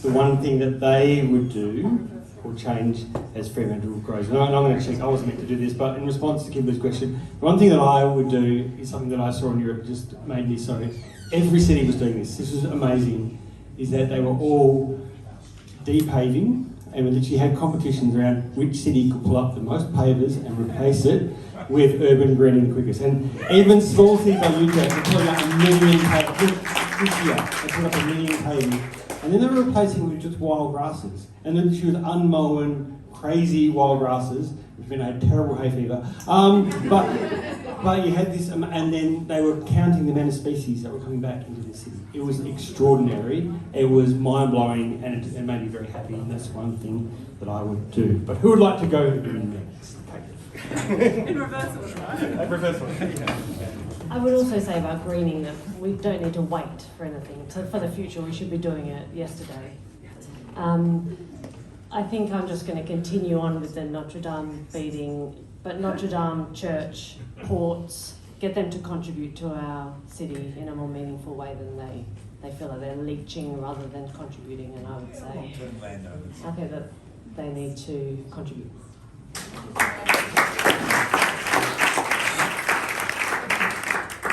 Speaker 2: the one thing that they would do or change as Fremantle grows. And I'm going to check, I wasn't meant to do this, but in response to Kimberly's question, the one thing that I would do is something that I saw in Europe, just made me so, every city was doing this. This was amazing, is that they were all de-paving, and we literally had competitions around which city could pull up the most pavers and replace it with urban greening the quickest. And even small cities like Utrecht, they put up 1 million pavers. This year, they put up 1 million pavers. And then they were replacing it with just wild grasses. And then she was unmown, crazy wild grasses, which meant I had terrible hay fever. But you had this, and then they were counting the amount of species that were coming back into the city. It was extraordinary, it was mind-blowing, and it made me very happy, and that's one thing that I would do. But who would like to go next?
Speaker 3: In reverse order, right?
Speaker 2: Reverse order.
Speaker 5: I would also say about greening that we don't need to wait for anything. So for the future, we should be doing it yesterday. I think I'm just going to continue on with the Notre Dame beating, but Notre Dame Church, ports, get them to contribute to our city in a more meaningful way than they feel that they're leeching rather than contributing. And I would say, I think that they need to contribute.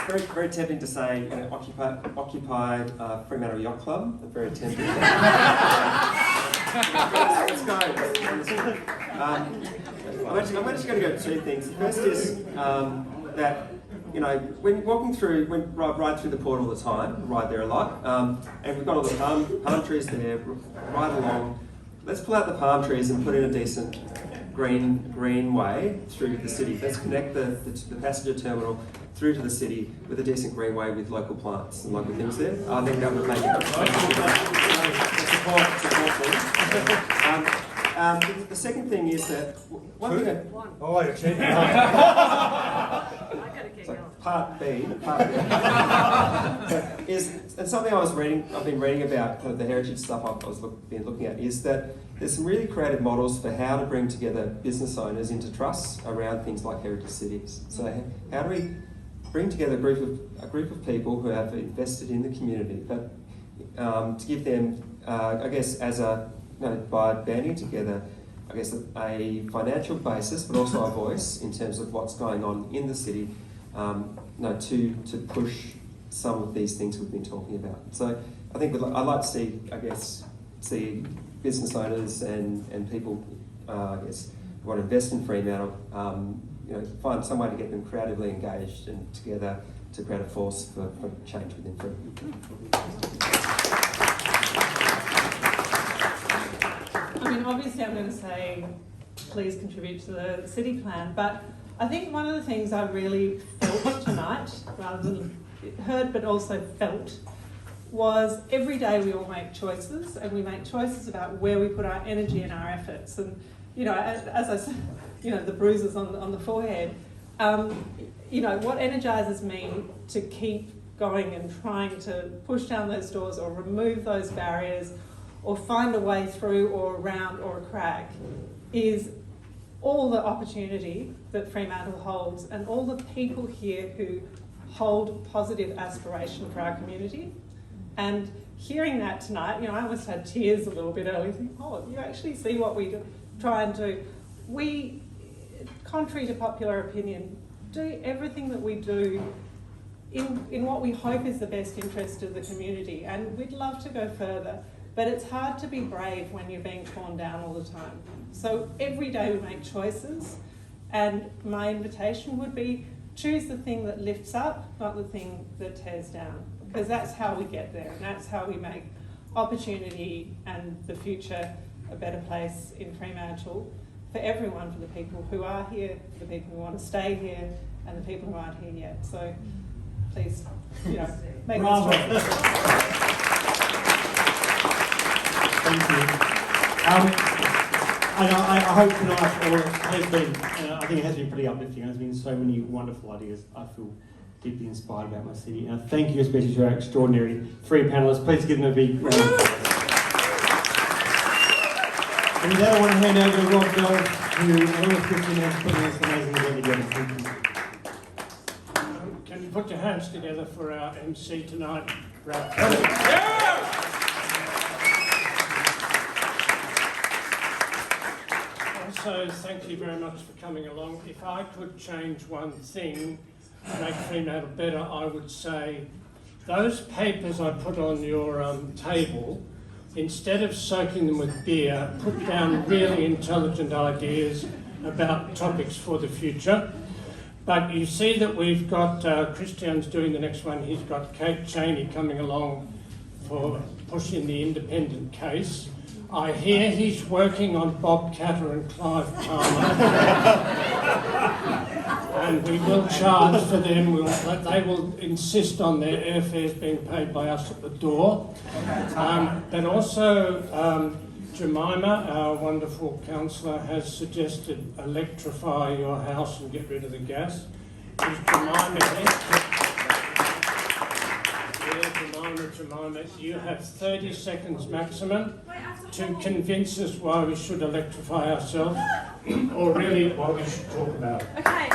Speaker 4: Very, very tempting to say, occupied Fremantle Yacht Club. Very tempting. Let's go. I'm actually going to go two things. The first is that, when walking through, ride through the port all the time, ride there a lot, and we've got all the palm trees there, ride along. Let's pull out the palm trees and put in a decent green way through the city. Let's connect the passenger terminal through to the city with a decent greenway with local plants and local things there. I think that would make it support. The second thing is that one thing that part B is, and something I've been reading about kind of the heritage stuff I've been looking at, is that there's some really creative models for how to bring together business owners into trusts around things like heritage cities. So how do we bring together a group of people who have invested in the community, but to give them, I guess, by banding together, I guess, a financial basis, but also a voice in terms of what's going on in the city, to push some of these things we've been talking about. So I think I'd like to see business owners and people, who want to invest in Fremantle, find some way to get them creatively engaged and together to create a force for change within Fremantle.
Speaker 3: Obviously I'm going to say please contribute to the city plan, but I think one of the things I really felt tonight, rather than heard but also felt, was every day we all make choices, and we make choices about where we put our energy and our efforts. And as I said, the bruises on the forehead, what energises me to keep going and trying to push down those doors or remove those barriers or find a way through or around or a crack is all the opportunity that Fremantle holds and all the people here who hold positive aspiration for our community. And hearing that tonight, I almost had tears a little bit early, thinking, you actually see what we try and do. We, contrary to popular opinion, do everything that we do in what we hope is the best interest of the community. And we'd love to go further, but it's hard to be brave when you're being torn down all the time. So every day we make choices, and my invitation would be choose the thing that lifts up, not the thing that tears down, because that's how we get there, and that's how we make opportunity and the future a better place in Fremantle for everyone, for the people who are here, for the people who want to stay here, and the people who aren't here yet. So please, make those choices.
Speaker 2: Thank you. I hope tonight has been, I think it has been pretty uplifting. There's been so many wonderful ideas. I feel deeply inspired about my city. And thank you especially to our extraordinary three panellists. Please give them a big round of applause. And with that, I want to hand over to Rob Bell, who, along with Christian, has put this amazing event together. Thank you.
Speaker 13: put your hands together for our MC tonight, Ralph Pettitt. Also, thank you very much for coming along. If I could change one thing to make Fremantle better, I would say those papers I put on your table, instead of soaking them with beer, put down really intelligent ideas about topics for the future. But you see that we've got Christian's doing the next one. He's got Kate Cheney coming along for pushing the independent case. I hear he's working on Bob Catter and Clive Palmer. And we will charge for them. They will insist on their airfares being paid by us at the door. But also, Jemima, our wonderful counsellor, has suggested electrify your house and get rid of the gas. Is Jemima here? Jemima, you have 30 seconds maximum to convince us why we should electrify ourselves, or really what we should talk about.
Speaker 7: Okay.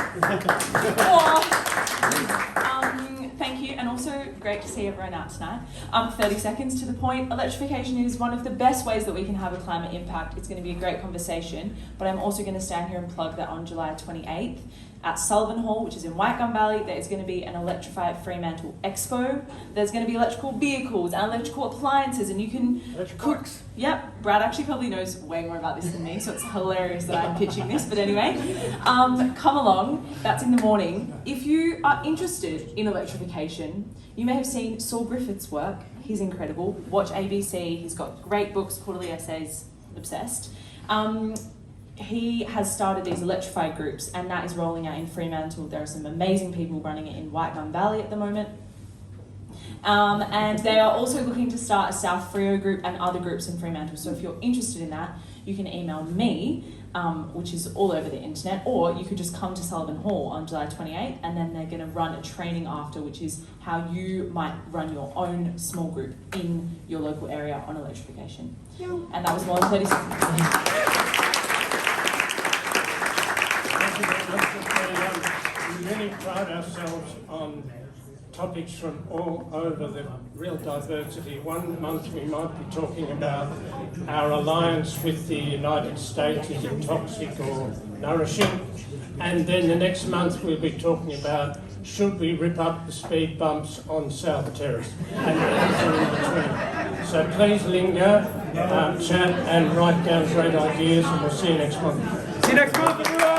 Speaker 7: Thank you, and also great to see everyone out tonight. 30 seconds to the point. Electrification is one of the best ways that we can have a climate impact. It's going to be a great conversation, but I'm also going to stand here and plug that on July 28th at Sullivan Hall, which is in White Gum Valley, there's going to be an Electrify Fremantle Expo. There's going to be electrical vehicles and electrical appliances, and you can cook. Yep, Brad actually probably knows way more about this than me, so it's hilarious that I'm pitching this. But anyway, come along. That's in the morning. If you are interested in electrification, you may have seen Saul Griffith's work. He's incredible. Watch ABC. He's got great books, quarterly essays. Obsessed. He has started these electrified groups, and that is rolling out in Fremantle. There are some amazing people running it in White Gum Valley at the moment. And they are also looking to start a South Freo group and other groups in Fremantle. So if you're interested in that, you can email me, which is all over the internet, or you could just come to Sullivan Hall on July 28th, and then they're going to run a training after, which is how you might run your own small group in your local area on electrification. And that was more than 30 seconds.
Speaker 13: We really pride ourselves on topics from all over, the real diversity. One month we might be talking about our alliance with the United States, is it toxic or nourishing? And then the next month we'll be talking about, should we rip up the speed bumps on South Terrace? And everything in between. So please linger, chat and write down great ideas, and we'll see you next month.
Speaker 2: See you next month, everyone!